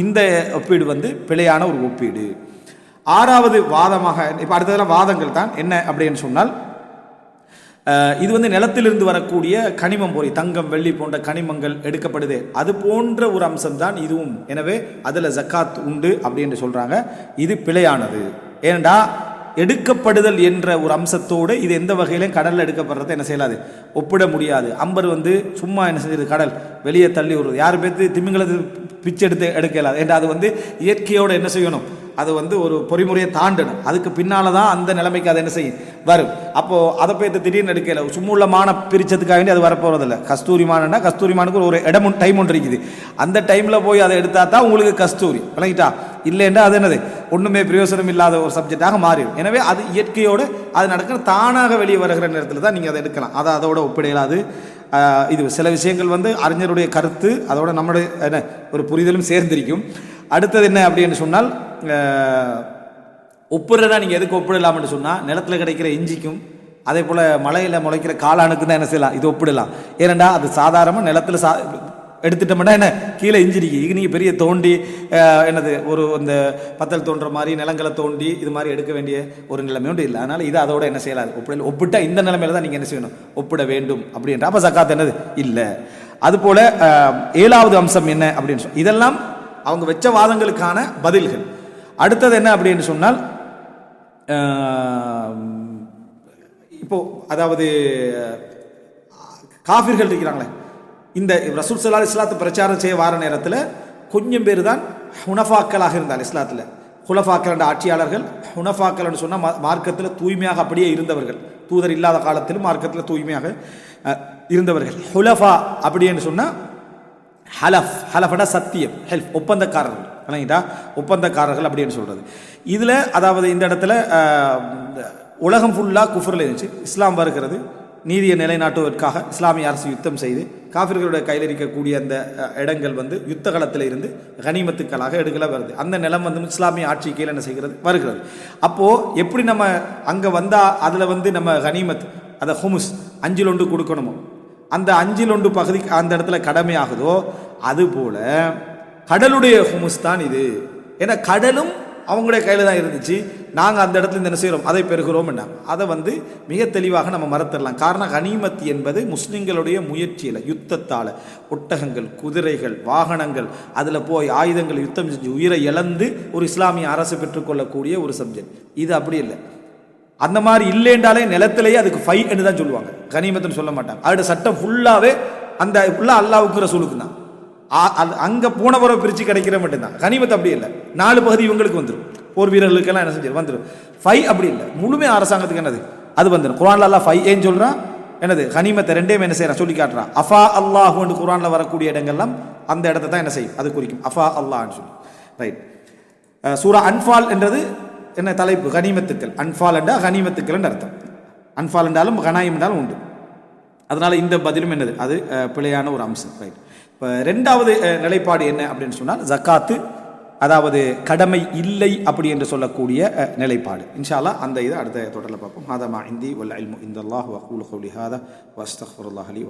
இந்த ஒப்பீடு வந்து பிழையான ஒரு ஒப்பீடு. 6வது வாதமாக, இப்போ அடுத்ததெல்லாம் வாதங்கள் தான் என்ன அப்படின்னு சொன்னால், இது வந்து நிலத்திலிருந்து வரக்கூடிய கனிமம் பொறி, தங்கம் வெள்ளி போன்ற கனிமங்கள் எடுக்கப்படுது, அது போன்ற ஒரு அம்சம் தான் இதுவும். எனவே அதில் ஜக்காத் உண்டு அப்படின்னு சொல்கிறாங்க. இது பிழையானது. ஏனெண்டா எடுக்கப்படுதல் என்ற ஒரு அம்சத்தோடு இது எந்த வகையிலும் கடலில் எடுக்கப்படுறதை என்ன செய்யலாது, ஒப்பிட முடியாது. அம்பர் வந்து சும்மா என்ன செஞ்சது, கடல் வெளியே தள்ளி வருவது, யார் பேர்த்து திமிங்களது பிச்சை எடுக்கலாது. ஏன்னா அது வந்து இயற்கையோடு என்ன செய்யணும், அது வந்து ஒரு பொறிமுறையை தாண்டணும். அதுக்கு பின்னால் தான் அந்த நிலைமைக்கு அதை என்ன செய்யும் வரும். அப்போது அதை போய்த்து திடீர்னு எடுக்கல, சும்முள்ளமான பிரிச்சதுக்காக வேண்டி அது வரப்போகிறதில்ல. கஸ்தூரிமானா கஸ்தூரிமானுக்கு ஒரு இடம் டைம் ஒன்று இருக்குது, அந்த டைமில் போய் அதை எடுத்தா தான் உங்களுக்கு கஸ்தூரி, விளங்கிட்டா, இல்லைன்னா அது என்னது ஒன்றுமே பிரயோசனம் இல்லாத ஒரு சப்ஜெக்டாக மாறிடும். எனவே அது இயற்கையோடு அது நடக்கிற தானாக வெளியே வருகிற நேரத்தில் தான் நீங்கள் அதை எடுக்கலாம், அதை அதோட ஒப்பிடையலாது. இது சில விஷயங்கள் வந்து அறிஞருடைய கருத்து, அதோட நம்மளுடைய என்ன ஒரு புரிதலும் சேர்ந்திருக்கும். அடுத்தது என்ன அப்படின்னு சொன்னால், ஒப்புறதா நீங்கள் எதுக்கு ஒப்பிடலாம்னு சொன்னால், நிலத்தில் கிடைக்கிற இஞ்சிக்கும் அதே போல் மலையில் முளைக்கிற காளானுக்கு தான் என்ன செய்யலாம், இது ஒப்பிடலாம். ஏனெண்டா அது சாதாரணமாக நிலத்தில் எடுத்துட்டோம்னா என்ன கீழே இஞ்சிருக்கு, இது நீங்கள் பெரிய தோண்டி என்னது ஒரு இந்த பத்தல் தோன்ற மாதிரி நிலங்களை தோண்டி இது மாதிரி எடுக்க வேண்டிய ஒரு நிலைமையோடு இல்லை. அதனால் இது அதோட என்ன செய்யலாது, ஒப்பிட்டா இந்த நிலைமையில தான் நீங்கள் என்ன செய்யணும், ஒப்பிட வேண்டும் அப்படின்ற. அப்போ ஜக்காத் என்னது இல்லை. அதுபோல் 7வது அம்சம் என்ன அப்படின்னு சொன்னால், இதெல்லாம் அவங்க வச்ச வாதங்களுக்கான பதில்கள். அடுத்தது என்ன அப்படின்னு சொன்னால், இப்போ அதாவது காஃபிர்கள் இருக்கிறாங்களே, இந்த ரசூல் ஸல்லல்லாஹு அலைஹி வஸல்லம் பிரச்சாரம் செய்ய வார நேரத்தில் கொஞ்சம் பேர் தான் ஹுனஃபாக்களாக இருந்தால். இஸ்லாத்தில் ஹுலஃபாக்கள் என்ற ஆட்சியாளர்கள், ஹுனஃபாக்கள்னு சொன்னால் மார்க்கத்தில் தூய்மையாக அப்படியே இருந்தவர்கள், தூதர் இல்லாத காலத்திலும் மார்க்கத்தில் தூய்மையாக இருந்தவர்கள். ஹுலஃபா அப்படின்னு சொன்னால் ஹலஃப்னா சத்தியம், ஹெல்ஃப் ஒப்பந்தக்காரர்கள். விளங்கிட்டா, ஒப்பந்தக்காரர்கள் அப்படின்னு சொல்கிறது. இதில் அதாவது இந்த இடத்துல உலகம் ஃபுல்லாக குஃபரில் இருந்துச்சு. இஸ்லாம் வருகிறது, நீதியை நிலைநாட்டுவதற்காக இஸ்லாமிய அரசு யுத்தம் செய்து காஃபிர்களுடைய கையில் இருக்கக்கூடிய அந்த இடங்கள் யுத்த காலத்தில் இருந்து கனிமத்துக்களாக எடுக்கல வருது. அந்த நிலம் இஸ்லாமிய ஆட்சி கீழே என்ன செய்கிறது, வருகிறது. அப்போது எப்படி நம்ம அங்கே வந்தால் அதில் நம்ம கனிமத் அதை ஹுமுஸ் 5 கொடுக்கணுமோ, அந்த 5 பகுதி அந்த இடத்துல கடமையாகுதோ, அதுபோல் கடலுடைய ஹுமுஸ் தான் இது. ஏன்னா கடலும் அவங்களுடைய கையில் தான் இருந்துச்சு, நாங்கள் அந்த இடத்துல என்ன செய்கிறோம், அதை பெறுகிறோம். அதை மிக தெளிவாக நம்ம மறந்துடலாம். காரணம், கனிமத் என்பது முஸ்லிம்களுடைய முயற்சியில், யுத்தத்தால், ஒட்டகங்கள், குதிரைகள், வாகனங்கள், அதில் போய் ஆயுதங்கள் யுத்தம் செஞ்சு உயிரை இழந்து ஒரு இஸ்லாமிய அரசு பெற்றுக்கொள்ளக்கூடிய ஒரு சப்ஜெக்ட். இது அப்படி இல்லை. அந்த மாதிரி இல்லைன்றாலே நிலத்திலேயே அதுக்கு ஃபை என்று தான் சொல்லுவாங்க, கனிமத்துன்னு சொல்ல மாட்டாங்க. அதோட சட்டம் ஃபுல்லாகவே அந்த ஃபுல்லாக அல்லாஹ்வுக்கு ரசூலுக்கு தான். அங்கே போனவரை பிரித்து கிடைக்கிற மட்டும்தான். கனிமத் அப்படி இல்லை, 4 பகுதி இவங்களுக்கு வந்துடும், போர் வீரர்களுக்கெல்லாம் என்ன செஞ்சு வந்துடும். ஃபை அப்படி இல்லை, முழுமே அரசாங்கத்துக்கு என்னது அது வந்துடும். குர்ஆன்ல அல்லாஹ் ஃபை ஏன்னு சொல்கிறான், என்னது கனிமத்தை ரெண்டையும் என்ன செய்யறான் சொல்லி காட்டுறான். அஃபா அல்லாஹு என்று குர்ஆன்ல வரக்கூடிய இடங்கள்லாம் அந்த இடத்தை தான் என்ன செய்யும், அது குறிக்கும். அஃபா அல்லாஹ்னு சொல்லி. ரைட். சூரா அன்ஃபால் என்றது என்ன தலைப்பு, கனிமத்துக்கள். அன்ஃபால் என்றால் கனிமத்துக்கள் அர்த்தம். அன்ஃபால் என்றாலும் கனாயம் என்றாலும் உண்டு. அதனால இந்த பதிலும் என்னது, அது பிழையான ஒரு அம்சம். ரைட். இப்போ 2வது நிலைப்பாடு என்ன அப்படின்னு சொன்னால், ஜக்காத்து அதாவது கடமை இல்லை அப்படி என்று சொல்லக்கூடிய நிலைப்பாடு. இன்ஷா அல்லாஹ் அந்த இதை அடுத்த தொடரில் பார்ப்போம். ஹாதா மா இந்தி வல் இல்மு இந்தல்லாஹ் வ அகூலு கௌலி ஹாதா வ அஸ்தக்ஃபிருல்லாஹ் லி வ